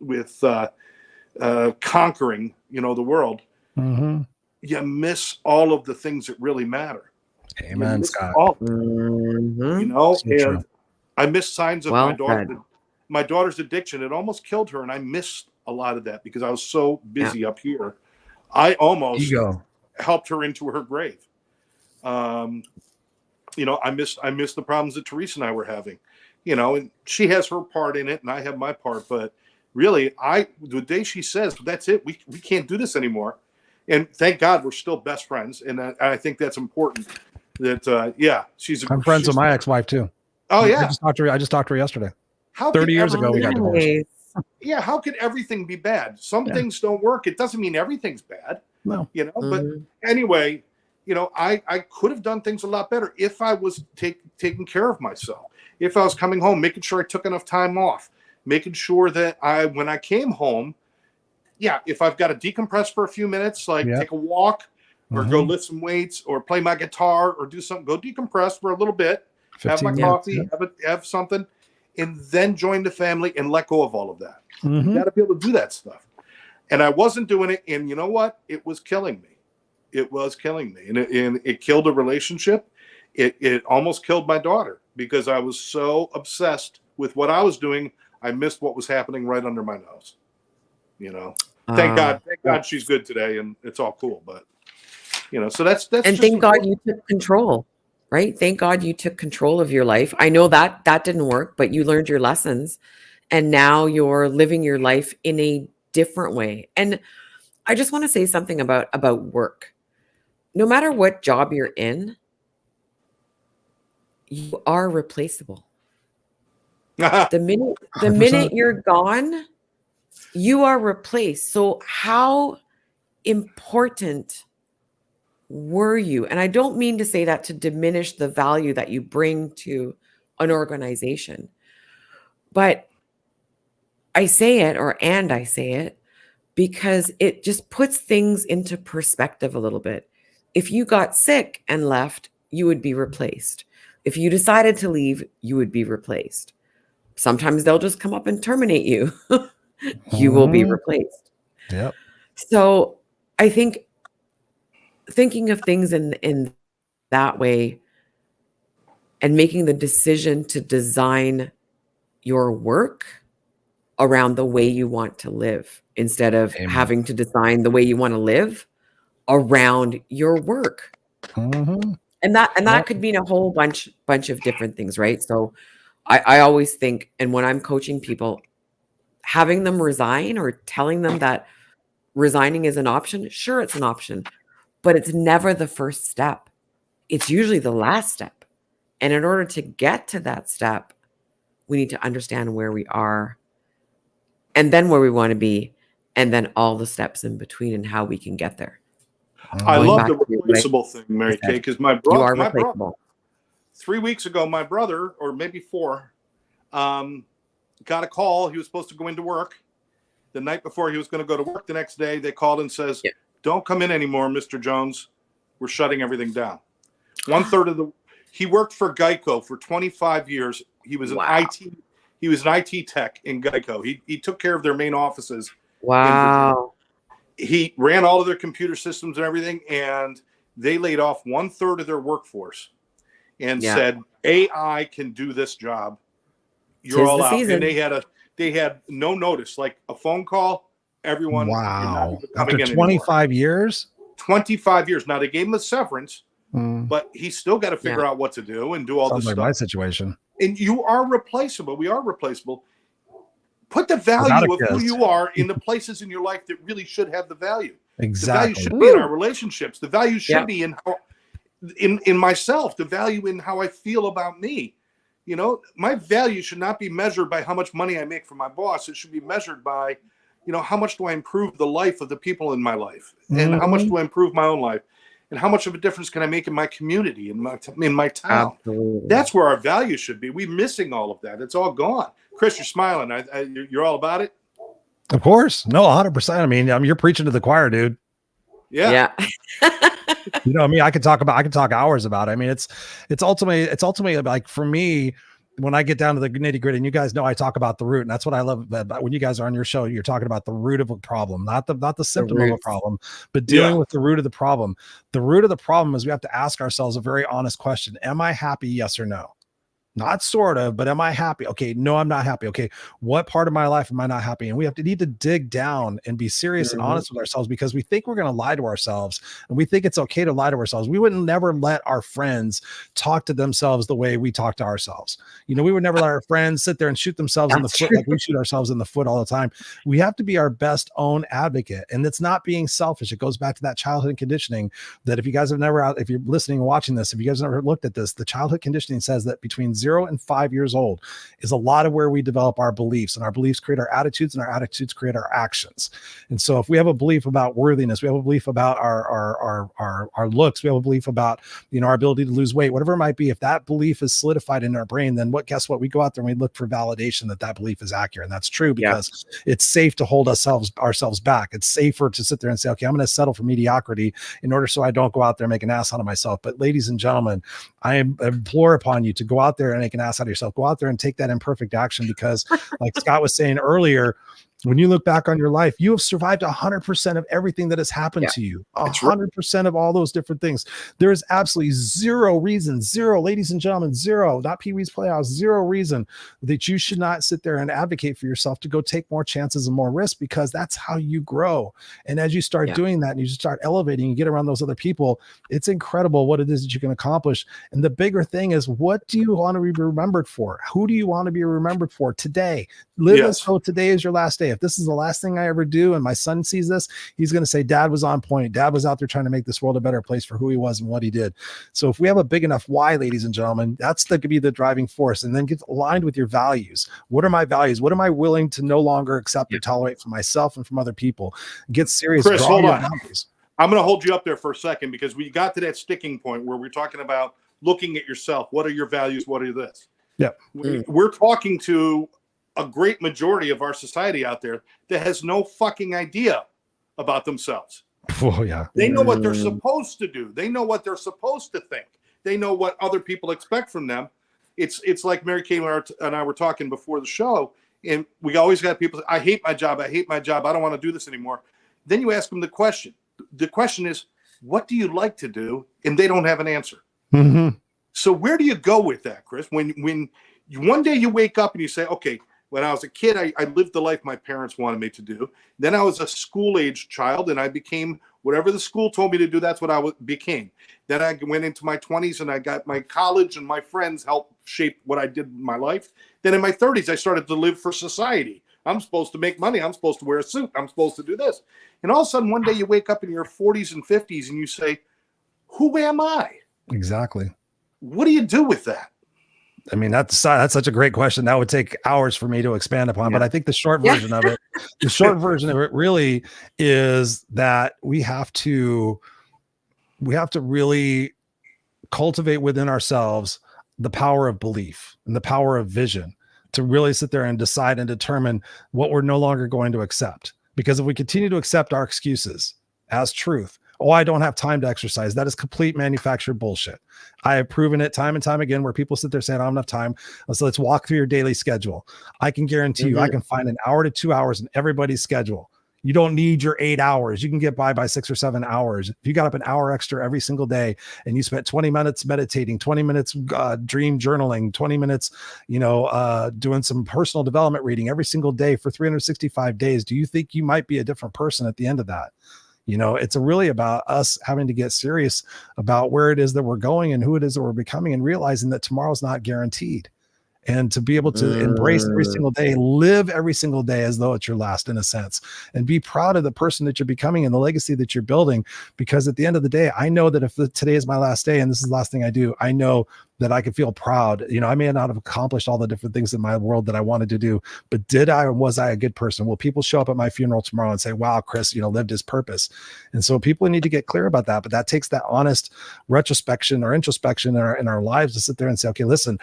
conquering, you know, the world, you miss all of the things that really matter. Amen, Scott. You know, So and true. I missed signs of my daughter's addiction. It almost killed her, and I missed a lot of that because I was so busy up here. I almost helped her into her grave. You know, I missed the problems that Teresa and I were having. You know, and she has her part in it, and I have my part. But really, the day she says, "That's it, we can't do this anymore," and thank God we're still best friends, and I think that's important. That I'm friends with my ex-wife too. Oh yeah, I just talked to her yesterday. 30 years ago, we got divorced. Yeah, how could everything be bad? Some things don't work. It doesn't mean everything's bad. No, you know. But anyway, you know, I could have done things a lot better if I was taking care of myself. If I was coming home, making sure I took enough time off, making sure that when I came home, if I've got to decompress for a few minutes, like take a walk or go lift some weights or play my guitar or do something, go decompress for a little bit, have my coffee, have something, and then join the family and let go of all of that. You got to be able to do that stuff. And I wasn't doing it. And you know what? It was killing me. It was killing me. And it killed a relationship. It almost killed my daughter because I was so obsessed with what I was doing. I missed what was happening right under my nose. You know, thank God she's good today and it's all cool. But, you know, so that's and thank God you took control. Right? Thank God you took control of your life. I know that didn't work, but you learned your lessons, and now you're living your life in a different way. And I just want to say something about work. No matter what job you're in, you are replaceable. The minute you're gone, you are replaced. So how important were you? And I don't mean to say that to diminish the value that you bring to an organization, but I say it because it just puts things into perspective a little bit. If you got sick and left, you would be replaced. If you decided to leave, you would be replaced. Sometimes they'll just come up and terminate you. You will be replaced. Yep. So I think thinking of things in that way and making the decision to design your work around the way you want to live instead of Amen. having to design the way you want to live around your work. Mhm. And that Yep. could mean a whole bunch of different things, right? So I always think, and when I'm coaching people, having them resign or telling them that resigning is an option, sure, it's an option, but it's never the first step. It's usually the last step. And in order to get to that step, we need to understand where we are and then where we want to be, and then all the steps in between and how we can get there. I Going love back the to what I replaceable thing, Mary said, Kay, because my you are brother, replaceable. 3 weeks ago, my brother, or maybe 4, got a call. He was supposed to go into work. The night before he was going to go to work the next day, they called and says, Yeah. "Don't come in anymore, Mr. Jones. We're shutting everything down." 1/3 of he worked for Geico for 25 years. He was Wow. an IT tech in Geico. He took care of their main offices. Wow. He ran all of their computer systems and everything, and they laid off 1/3 of their workforce and Yeah. said, "AI can do this job. You're Tis all the out." season. And they had no notice, like a phone call. Everyone, you're not Wow. even coming After in anymore. 25 years? 25 years. Now they gave him a severance, Mm, but he's still got to figure out what to do and do all sounds this like stuff. my situation. And you are replaceable. We are replaceable. Put the Without value a of who kiss. you are in the places in your life that really should have the value. The value Exactly. should be in Woo. our relationships. The value should Yeah. be in how, in myself. The value in how I feel about me. You know, my value should not be measured by how much money I make from my boss. It should be measured by, how much do I improve the life of the people in my life, and how much Mhm. do I improve my own life, and how much of a difference can I make in my community, in my town. Absolutely. That's where our value should be. We're missing all of that. It's all gone. Chris, you're smiling. You're all about it. Of course. No, 100%. I mean, you're preaching to the choir, dude. Yeah. You know, I mean, I could talk hours about it. I mean, it's ultimately like, for me, when I get down to the nitty gritty, and you guys know I talk about the root, and that's what I love about when you guys are on your show. You're talking about the root of a problem, not the symptom of a roots. problem, but dealing Yeah. with the root of the problem. The root of the problem is we have to ask ourselves a very honest question: am I happy? Yes or no? Not sort of, but am I happy? Okay, no, I'm not happy. Okay, what part of my life am I not happy? And we need to dig down and be serious and Mhm. honest with ourselves, because we think we're going to lie to ourselves, and we think it's okay to lie to ourselves. We would never let our friends talk to themselves the way we talk to ourselves. You know, we would never let our friends sit there and shoot themselves in the That's foot true. like we shoot ourselves in the foot all the time. We have to be our best own advocate, and it's not being selfish. It goes back to that childhood conditioning that if you guys have never, if you're listening and watching this, if you guys have never looked at this, the childhood conditioning says that between 0 and 5 years old is a lot of where we develop our beliefs, and our beliefs create our attitudes, and our attitudes create our actions. And so if we have a belief about worthiness, we have a belief about our looks, we have a belief about, our ability to lose weight, whatever it might be. If that belief is solidified in our brain, then guess what? We go out there and we look for validation that belief is accurate. And that's true, because it's safe to hold ourselves back. It's safer to sit there and say, okay, I'm going to settle for mediocrity in order so I don't go out there and make an ass out of myself. But ladies and gentlemen, I implore upon you to go out there and make an ass out of yourself. Go out there and take that imperfect action, because like Scott was saying earlier, when you look back on your life, you have survived 100% of everything that has happened to you. 100% of all those different things. There is absolutely zero reason, ladies and gentlemen, zero, not Pee Wee's Playhouse, zero reason that you should not sit there and advocate for yourself to go take more chances and more risks, because that's how you grow. And as you start doing that and you just start elevating and get around those other people, it's incredible what it is that you can accomplish. And the bigger thing is, what do you want to be remembered for? Who do you want to be remembered for today? Live as though today is your last day. If this is the last thing I ever do and my son sees this, he's going to say, Dad was on point. Dad was out there trying to make this world a better place for who he was and what he did. So if we have a big enough why, ladies and gentlemen, that's could be the driving force. And then get aligned with your values. What are my values? What am I willing to no longer accept or tolerate from myself and from other people? Get serious. Chris, hold on. Boundaries. I'm going to hold you up there for a second, because we got to that sticking point where we're talking about looking at yourself. What are your values? What are this? Yeah. We're talking to a great majority of our society out there that has no fucking idea about themselves. Oh, yeah. They know what they're supposed to do. They know what they're supposed to think. They know what other people expect from them. It's like Mary Kay and I were talking before the show, and we always got people say, I hate my job. I hate my job. I don't want to do this anymore. Then you ask them the question. The question is, what do you like to do? And they don't have an answer. Mm-hmm. So where do you go with that, Chris? When one day you wake up and you say, okay, When I was a kid, I lived the life my parents wanted me to do. Then I was a school-age child, and I became whatever the school told me to do. That's what I became. Then I went into my 20s, and I got my college, and my friends helped shape what I did in my life. Then in my 30s, I started to live for society. I'm supposed to make money. I'm supposed to wear a suit. I'm supposed to do this. And all of a sudden, one day you wake up in your 40s and 50s, and you say, who am I? Exactly. What do you do with that? I mean, that's such a great question. That would take hours for me to expand upon, but I think the short version of it, the short version of it really is that we have to really cultivate within ourselves the power of belief and the power of vision to really sit there and decide and determine what we're no longer going to accept. Because if we continue to accept our excuses as truth, oh, I don't have time to exercise, that is complete manufactured bullshit. I have proven it time and time again where people sit there saying, I don't have enough time. So let's walk through your daily schedule. I can guarantee you, I can find an hour to 2 hours in everybody's schedule. You don't need your 8 hours. You can get by 6 or 7 hours. If you got up an hour extra every single day and you spent 20 minutes meditating, 20 minutes dream journaling, 20 minutes, doing some personal development reading every single day for 365 days, do you think you might be a different person at the end of that? It's really about us having to get serious about where it is that we're going and who it is that we're becoming, and realizing that tomorrow's not guaranteed. And to be able to embrace every single day, live every single day as though it's your last, in a sense, and be proud of the person that you're becoming and the legacy that you're building. Because at the end of the day, I know that if today is my last day and this is the last thing I do, I know that I can feel proud. I may not have accomplished all the different things in my world that I wanted to do, but was I a good person? Will people show up at my funeral tomorrow and say, wow, Chris, lived his purpose? And so people need to get clear about that, but that takes that honest retrospection or introspection in our lives to sit there and say, okay, listen,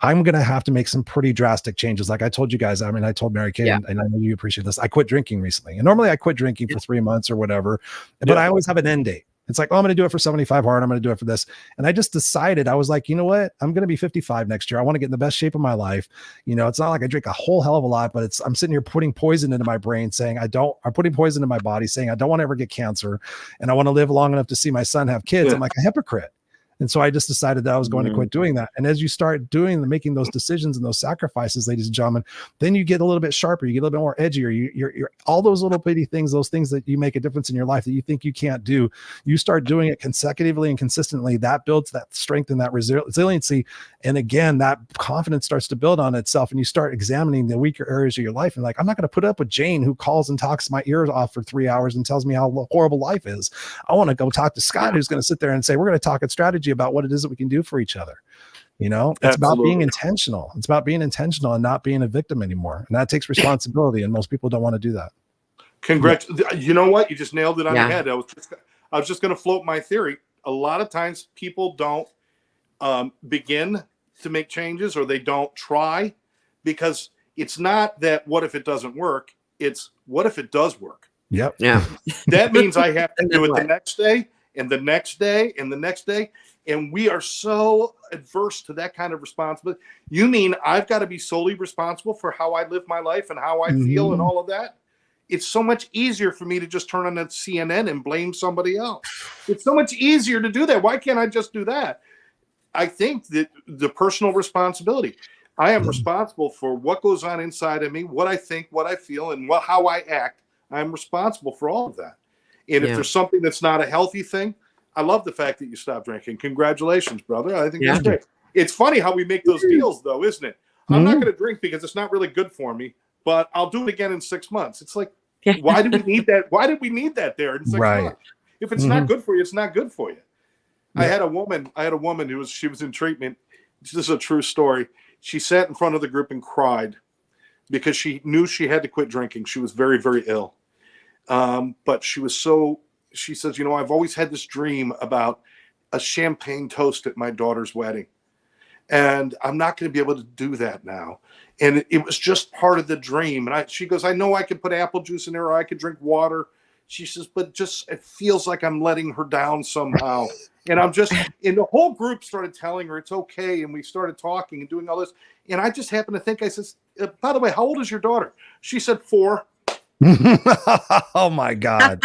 I'm going to have to make some pretty drastic changes. Like I told you guys, I told Mary Kay, and I know you appreciate this. I quit drinking recently. And normally I quit drinking for 3 months or whatever, but I always have an end date. It's like, I'm going to do it for 75 hard. I'm going to do it for this. And I just decided, I was like, you know what? I'm going to be 55 next year. I want to get in the best shape of my life. It's not like I drink a whole hell of a lot, but I'm sitting here putting poison into my brain saying, I'm putting poison in my body saying, I don't want to ever get cancer. And I want to live long enough to see my son have kids. I'm like a hypocrite. And so I just decided that I was going to quit doing that. And as you start making those decisions and those sacrifices, ladies and gentlemen, then you get a little bit sharper, you get a little bit more edgier. You're all those little bitty things, those things that you make a difference in your life that you think you can't do. You start doing it consecutively and consistently. That builds that strength and that resiliency. And again, that confidence starts to build on itself. And you start examining the weaker areas of your life. And I'm not going to put up with Jane who calls and talks my ears off for 3 hours and tells me how horrible life is. I want to go talk to Scott, who's going to sit there and say, we're going to talk at strategy about what it is that we can do for each other. It's about being intentional. It's about being intentional and not being a victim anymore. And that takes responsibility. And most people don't want to do that. Congrats. You know what? You just nailed it on the head. I was just going to float my theory. A lot of times people don't begin to make changes, or they don't try, because it's not that what if it doesn't work? It's what if it does work? Yep. Yeah. That means I have to do it the next day and the next day and the next day. And we are so adverse to that kind of responsibility. You mean I've got to be solely responsible for how I live my life and how I feel and all of that? It's so much easier for me to just turn on that CNN and blame somebody else. It's so much easier to do that. Why can't I just do that? I think that the personal responsibility, I am responsible for what goes on inside of me, what I think, what I feel, and how I act. I'm responsible for all of that. And if there's something that's not a healthy thing, I love the fact that you stopped drinking. Congratulations, brother. I think that's great. It's funny how we make those deals, though, isn't it? I'm not going to drink because it's not really good for me, but I'll do it again in 6 months. It's like, why do we need that? Why did we need that there in 6 months? If it's not good for you, it's not good for you. I had a woman who she was in treatment. This is a true story. She sat in front of the group and cried because she knew she had to quit drinking. She was very, very ill. But she says, I've always had this dream about a champagne toast at my daughter's wedding. And I'm not going to be able to do that now. And it was just part of the dream. And she goes, I know I could put apple juice in there, or I could drink water. She says, but it feels like I'm letting her down somehow. And and the whole group started telling her it's okay. And we started talking and doing all this. And I just happened to think, I says, by the way, how old is your daughter? She said 4. Oh my God.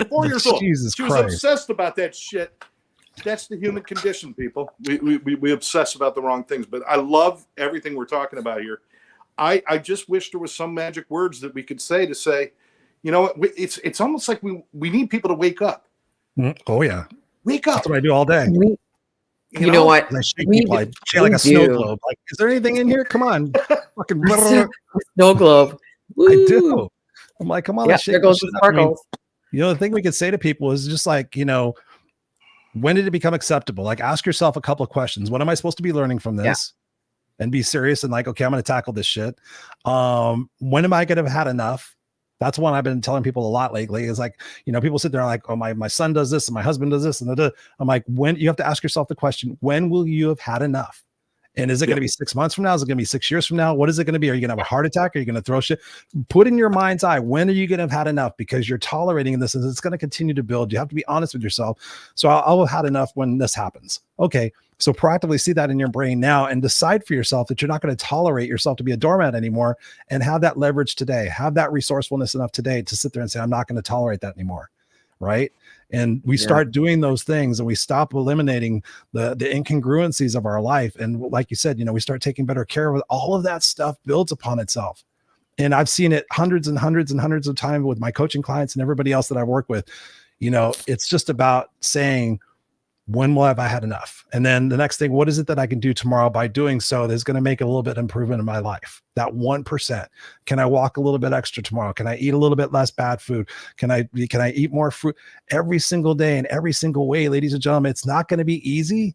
4 years old. Jesus She was Christ. obsessed about that shit. That's the human condition, people. We obsess about the wrong things. But I love everything we're talking about here. I just wish there was some magic words that we could say to say, you know what, it's almost like we need people to wake up. Oh yeah, Wake up. that's what I do all day. You know what? I shake We people, I do- shake like we a snow do. globe. Like, is there anything in here? Come on, fucking. Snow globe. I Woo. do. I'm like, come on, Yeah, let's shake there goes this the shit up. I mean, sparkles. the thing we could say to people is just like, when did it become acceptable? Like, ask yourself a couple of questions. What am I supposed to be learning from this? And be serious and like, okay, I'm going to tackle this shit. When am I going to have had enough? That's one I've been telling people a lot lately. Is like, people sit there and like, oh, my son does this and my husband does this, and I'm like, when you have to ask yourself the question, when will you have had enough? And is it going to be 6 months from now? Is it going to be 6 years from now? What is it going to be? Are you going to have a heart attack? Are you going to throw shit? Put in your mind's eye, when are you going to have had enough? Because you're tolerating this and it's going to continue to build. You have to be honest with yourself. So I'll have had enough when this happens. Okay. So proactively see that in your brain now and decide for yourself that you're not going to tolerate yourself to be a doormat anymore, and have that leverage today. Have that resourcefulness enough today to sit there and say, I'm not going to tolerate that anymore. Right. And we start doing those things and we stop eliminating the incongruencies of our life. And like you said, we start taking better care of it. All of that stuff builds upon itself. And I've seen it hundreds and hundreds and hundreds of times with my coaching clients and everybody else that I work with. It's just about saying, when will have I had enough? And then the next thing, what is it that I can do tomorrow by doing so that's going to make a little bit of improvement in my life? That 1%. Can I walk a little bit extra tomorrow? Can I eat a little bit less bad food? Can I eat more fruit every single day in every single way? Ladies and gentlemen, it's not going to be easy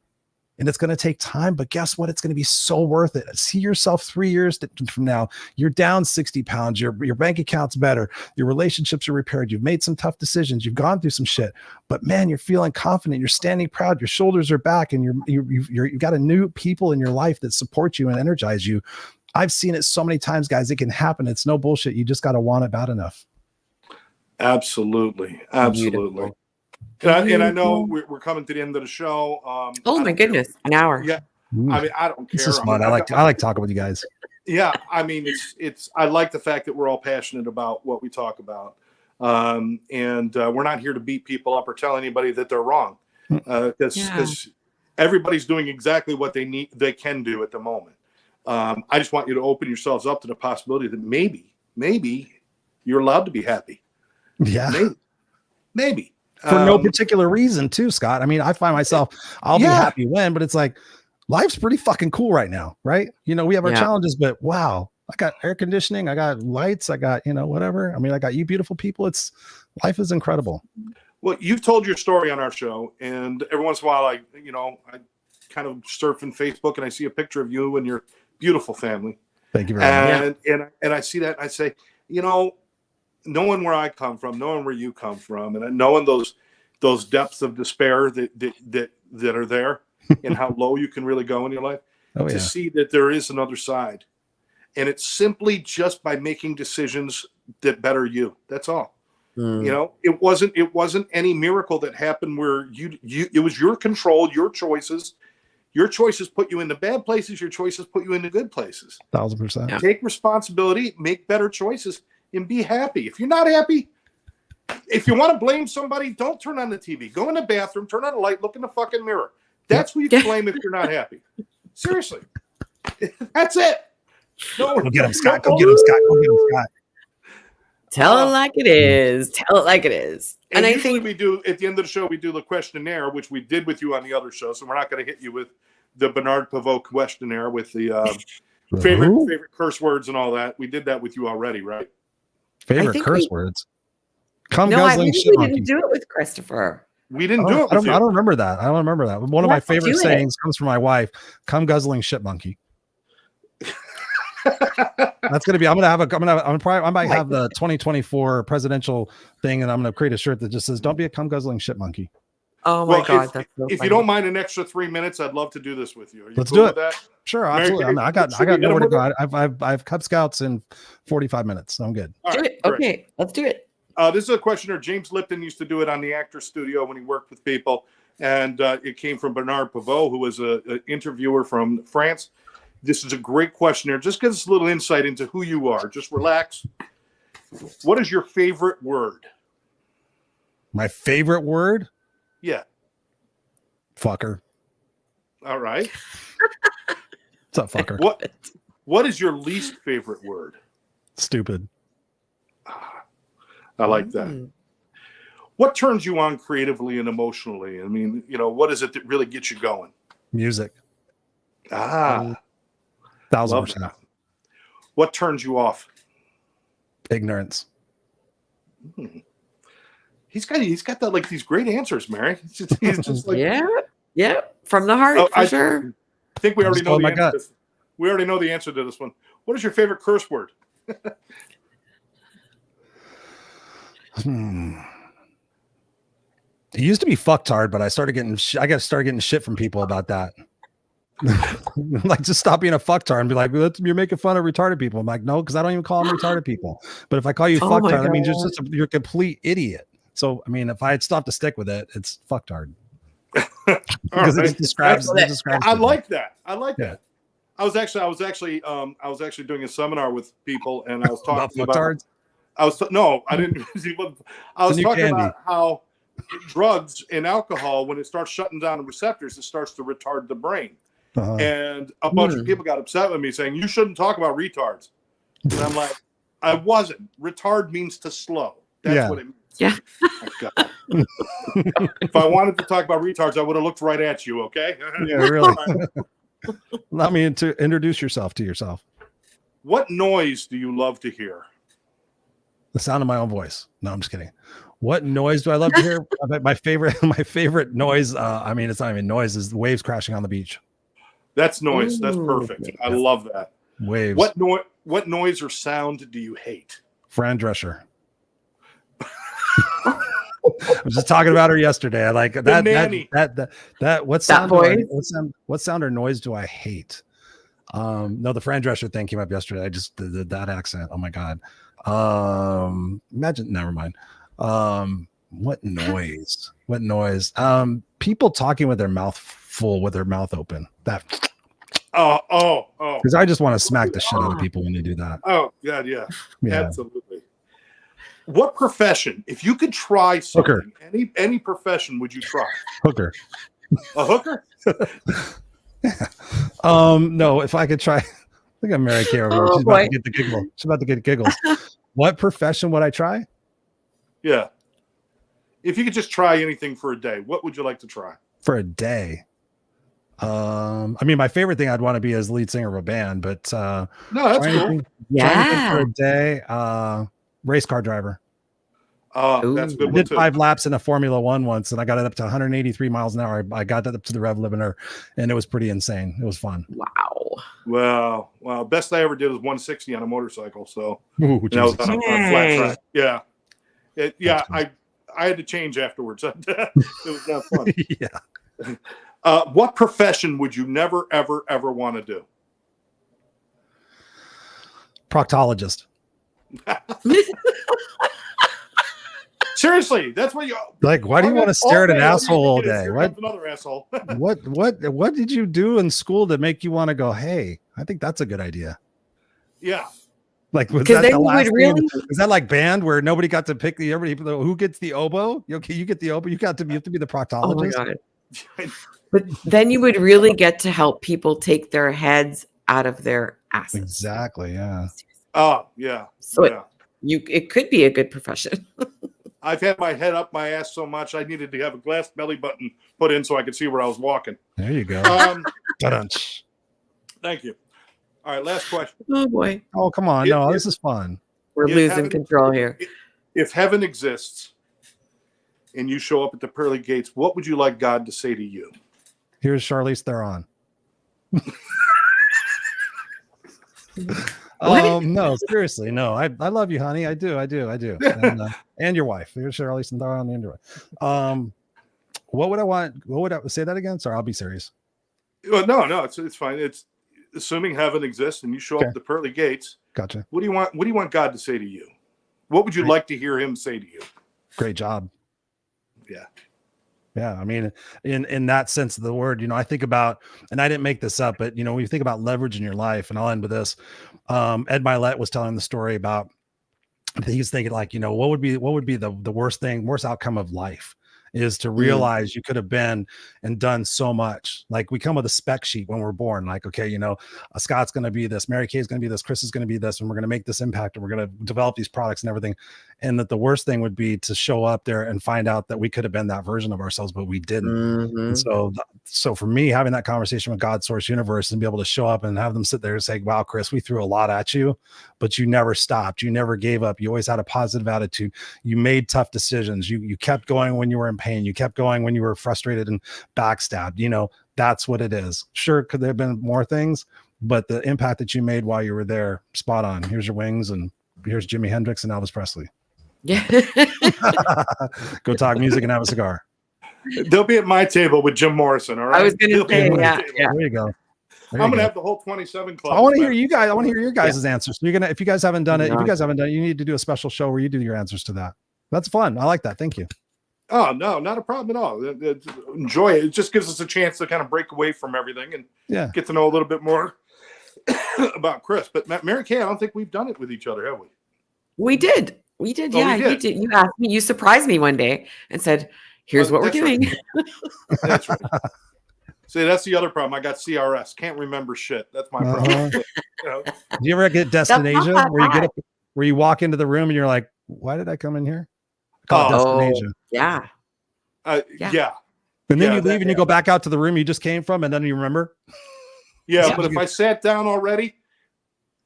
and it's going to take time, but guess what? It's going to be so worth it. See yourself 3 years from now, you're down 60 pounds. Your bank account's better. Your relationships are repaired. You've made some tough decisions. You've gone through some shit, but man, you're feeling confident. You're standing proud. Your shoulders are back and you've got a new people in your life that support you and energize you. I've seen it so many times, guys. It can happen. It's no bullshit. You just got to want it bad enough. Absolutely. Beautiful. And I know we're coming to the end of the show. Oh my goodness, an hour. Yeah. I mean, I don't care. This is fun. I like talking with you guys. Yeah. I mean, I like the fact that we're all passionate about what we talk about. And we're not here to beat people up or tell anybody that they're wrong. Because everybody's doing exactly what they can do at the moment. I just want you to open yourselves up to the possibility that maybe you're allowed to be happy. Yeah. Maybe. For no particular reason too, Scott. I mean, I find myself, I'll be happy when, but it's like, life's pretty fucking cool right now. Right. We have our challenges, but wow, I got air conditioning. I got lights. I got, whatever. I mean, I got you beautiful people. Life is incredible. Well, you've told your story on our show, and every once in a while, I kind of surf in Facebook and I see a picture of you and your beautiful family. Thank you very much. And I see that and I say, knowing where I come from, knowing where you come from, and knowing those depths of despair that are there and how low you can really go in your life, to see that there is another side. And it's simply just by making decisions that better you. That's all. It wasn't any miracle that happened where it was your control, your choices. Your choices put you into bad places. Your choices put you into good places. 1000%. Take responsibility, make better choices, and be happy. If you're not happy, if you want to blame somebody, don't turn on the TV. Go in the bathroom, turn on the light, look in the fucking mirror. That's who you can blame if you're not happy. Seriously. That's it. Go get him, Scott. Go get him, Scott. Go get him, Scott. Tell it like it is. Tell it like it is. And I think we do at the end of the show, we do the questionnaire, which we did with you on the other show. So we're not going to hit you with the Bernard Pivot questionnaire with the favorite curse words and all that. We did that with you already, right? Favorite curse words. I think we didn't do it with Christopher. We didn't do it. I don't remember that. I don't remember that. One of my favorite sayings comes from my wife. Come guzzling shit monkey. That's gonna be. I might have the 2024 presidential thing, and I'm gonna create a shirt that just says, "Don't be a cum guzzling shit monkey." Oh my god! If you don't mind an extra 3 minutes, I'd love to do this with you. Are you Let's cool do with that? Sure, absolutely. I got nowhere to go. I have Cub Scouts in 45 minutes. So I'm good. Do it. Okay, let's do it. This is a questioner. James Lipton used to do it on the Actors Studio when he worked with people, and it came from Bernard Pivot, who was an interviewer from France. This is a great questionnaire. Just gives us a little insight into who you are. Just relax. What is your favorite word? My favorite word? Yeah. Fucker. All right. What's up, fucker? What is your least favorite word? Stupid. I like that. Mm. What turns you on creatively and emotionally? I mean, what is it that really gets you going? Music. Ah, 1000%. love that. What turns you off? Ignorance. He's got that, like, these great answers, Mary. He's just like, Yeah, from the heart for sure. I think we I'm already just know going the my answer. gut. To this. We already know the answer to this one. What is your favorite curse word? It used to be fucktard, but I started getting shit from people about that. Like, just stop being a fucktard and be like, you're making fun of retarded people. I'm like, no, because I don't even call them retarded people. But if I call you Oh my fucktard, that means God. you're a complete idiot. So I mean, if I had stopped to stick with it, it's fucktard. All Because right. it describes I people. like that. I like Yeah. that. I was actually doing a seminar with people, and I was About talking about. fucktards. No, I didn't. I was new talking candy. about how drugs and alcohol, when it starts shutting down the receptors, it starts to retard the brain. Uh-huh. And a bunch of people got upset with me saying, you shouldn't talk about retards. And I'm like, I wasn't. Retard means to slow. That's Yeah. what it means. Yeah. Oh, God. If I wanted to talk about retards, I would have looked right at you, okay? Yeah, really. Allow me to introduce yourself to yourself. What noise do you love to hear? The sound of my own voice. No, I'm just kidding. What noise do I love to hear? I bet my favorite noise, I mean, it's not even noise, is the waves crashing on the beach. That's noise. That's Ooh. perfect. I love that. Waves. What noise or sound do you hate? Fran Drescher. I was just talking about her yesterday. I like that. nanny. That what That sound? voice? What sound or noise do I hate? No, the Fran Drescher thing came up yesterday. I just that accent. Oh my god. Imagine. Never mind. What noise? What noise? People talking with their mouth full, with their mouth open. That. Oh. Because I just want to smack the shit out of people when they do that. Oh, God, yeah. Yeah. Absolutely. What profession, if you could try something, any profession, would you try? Hooker. A hooker? No, if I could try, I think I'm Mary Kay over here. Oh, She's about boy. to get the giggle. She's about to get giggles. What profession would I try? Yeah. If you could just try anything for a day, what would you like to try? For a day. I mean, my favorite thing I'd want to be is lead singer of a band, but No, that's try cool. anything- try anything Yeah. for a day. Race car driver. That's a Ooh. good I one, did too. 5 laps in a Formula One once, and I got it up to 183 miles an hour. I got that up to the rev limiter, and it was pretty insane. It was fun. Wow. Well, best I ever did was 160 on a motorcycle. So Ooh, that was Jesus. on a flat Dang. track. Yeah. That's cool. I had to change afterwards. It was not fun. Yeah. What profession would you never, ever, ever want to do? Proctologist. Seriously, that's what you Like, why do you want to stare at an asshole all day? Here What? comes another asshole. What did you do in school to make you want to go, hey, I think that's a good idea? Yeah. Like, was 'Cause that then the you last would really- thing? Is that like band where nobody got to pick who gets the oboe? Okay, you get the oboe. You have to be the Oh my proctologist. God. But then you would really get to help people take their heads out of their asses. Exactly. Yeah. Oh, yeah. So Yeah. it could be a good profession. I've had my head up my ass so much I needed to have a glass belly button put in so I could see where I was walking. There you go. Thank you. All right, last question. Oh boy. Oh, come on. No, this is fun. We're Yeah, losing having- control here. If heaven exists and you show up at the pearly gates, what would you like God to say to you? Here's Charlize Theron. No, seriously, no. I love you, honey. I do. And your wife. Here's Charlize Theron and your wife. What would I want? What would I say that again? Sorry, I'll be serious. Well, no, it's fine. It's assuming heaven exists and you show up at the pearly gates. Gotcha. What do you want God to say to you? What would you like to hear him say to you? Great job. Yeah. Yeah, I mean, in that sense of the word, I think about, and I didn't make this up, but when you think about leverage in your life, and I'll end with this. Ed Milet was telling the story about, he's thinking like, what would be the worst outcome of life? is to realize you could have been and done so much. Like we come with a spec sheet when we're born, like, okay, you know, Scott's going to be this, Mary Kay is going to be this, Chris is going to be this, and we're going to make this impact, and we're going to develop these products and everything. And that the worst thing would be to show up there and find out that we could have been that version of ourselves, but we didn't. And so for me, having that conversation with God Source Universe and be able to show up and have them sit there and say, wow, Chris, we threw a lot at you, but you never stopped. You never gave up. You always had a positive attitude. You made tough decisions. You kept going when you were in pain. You kept going when you were frustrated and backstabbed. You know, that's what it is. Sure, could there have been more things, but the impact that you made while you were there, spot on. Here's your wings, and here's Jimi Hendrix and Elvis Presley. Yeah. Go talk music and have a cigar. They'll be at my table with Jim Morrison. All right. I was going to say, yeah. There you go. There I'm you gonna go. have the whole 27 club. I want to hear you guys. I want to hear your guys' answers. So you're gonna, if you guys haven't done it, you need to do a special show where you do your answers to that. That's fun. I like that. Thank you. Oh no, not a problem at all. Enjoy it. It just gives us a chance to kind of break away from everything and get to know a little bit more about Chris. But Mary Kay, I don't think we've done it with each other, have we? We did. We did. Oh, Yeah, we did. you did. You asked me. You surprised me one day and said, "Here's what we're doing." Right. That's right. See, that's the other problem. I got CRS. Can't remember shit. That's my problem. You know? Do you ever get Destination where you get up, where you walk into the room and you're like, "Why did I come in here?" Destination. Yeah. Yeah. And then you leave and you go back out to the room you just came from, and then you remember. Yeah, but if I sat down already,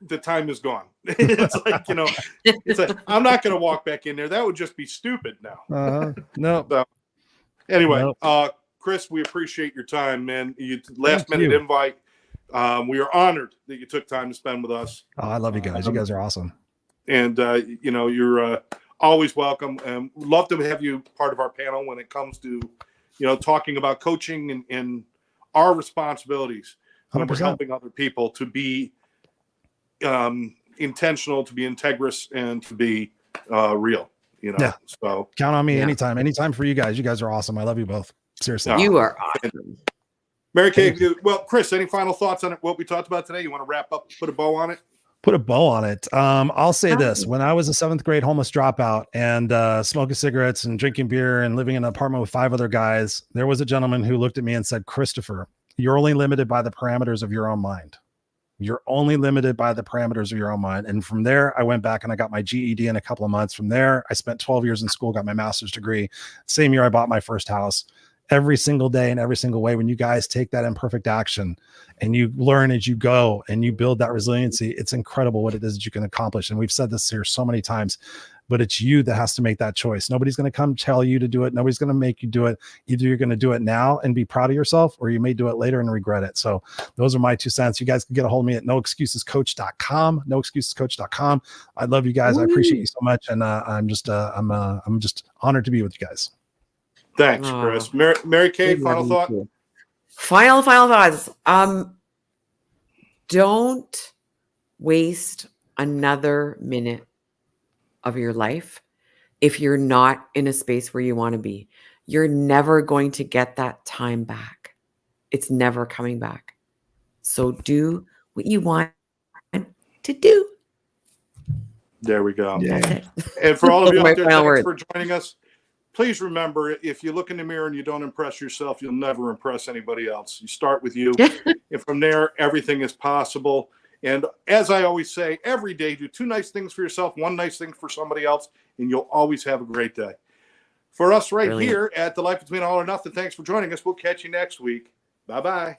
the time is gone. It's like, you know, it's like, I'm not going to walk back in there. That would just be stupid now. No. So, anyway, Nope. Chris, we appreciate your time, man. You last minute invite. We are honored that you took time to spend with us. Oh, I love you guys. You guys are awesome. And, you know, you're always welcome. And we'd love to have you part of our panel when it comes to, you know, talking about coaching and our responsibilities when we're 100%. helping other people to be intentional, to be integrous, and to be real, you know. Yeah. So Count on me anytime for you guys. You guys are awesome. I love you both. Seriously. You are awesome. Mary Kay, well, Chris, any final thoughts on what we talked about today? You want to wrap up, put a bow on it? Put a bow on it. I'll say this. When I was a 7th grade homeless dropout and smoking cigarettes and drinking beer and living in an apartment with 5 other guys, there was a gentleman who looked at me and said, "Christopher, you're only limited by the parameters of your own mind. You're only limited by the parameters of your own mind." And from there, I went back and I got my GED in a couple of months. From there, I spent 12 years in school, got my master's degree. Same year I bought my first house. Every single day in every single way, when you guys take that imperfect action and you learn as you go and you build that resiliency, it's incredible what it is that you can accomplish. And we've said this here so many times, but it's you that has to make that choice. Nobody's going to come tell you to do it. Nobody's going to make you do it. Either you're going to do it now and be proud of yourself, or you may do it later and regret it. So those are my 2 cents. You guys can get a hold of me at noexcusescoach.com, noexcusescoach.com. I love you guys. I appreciate you so much. And I'm just honored to be with you guys. Thanks, Chris. Mary Kay, final thought? Final thoughts. Don't waste another minute of your life if you're not in a space where you want to be. You're never going to get that time back. It's never coming back. So do what you want to do. There we go. That's it. And for all of you out there, Final thanks for joining us. Please remember, if you look in the mirror and you don't impress yourself, you'll never impress anybody else. You start with you. And from there, everything is possible. And as I always say, every day, do 2 nice things for yourself, 1 nice thing for somebody else, and you'll always have a great day. For us here at The Life Between All or Nothing, thanks for joining us. We'll catch you next week. Bye-bye.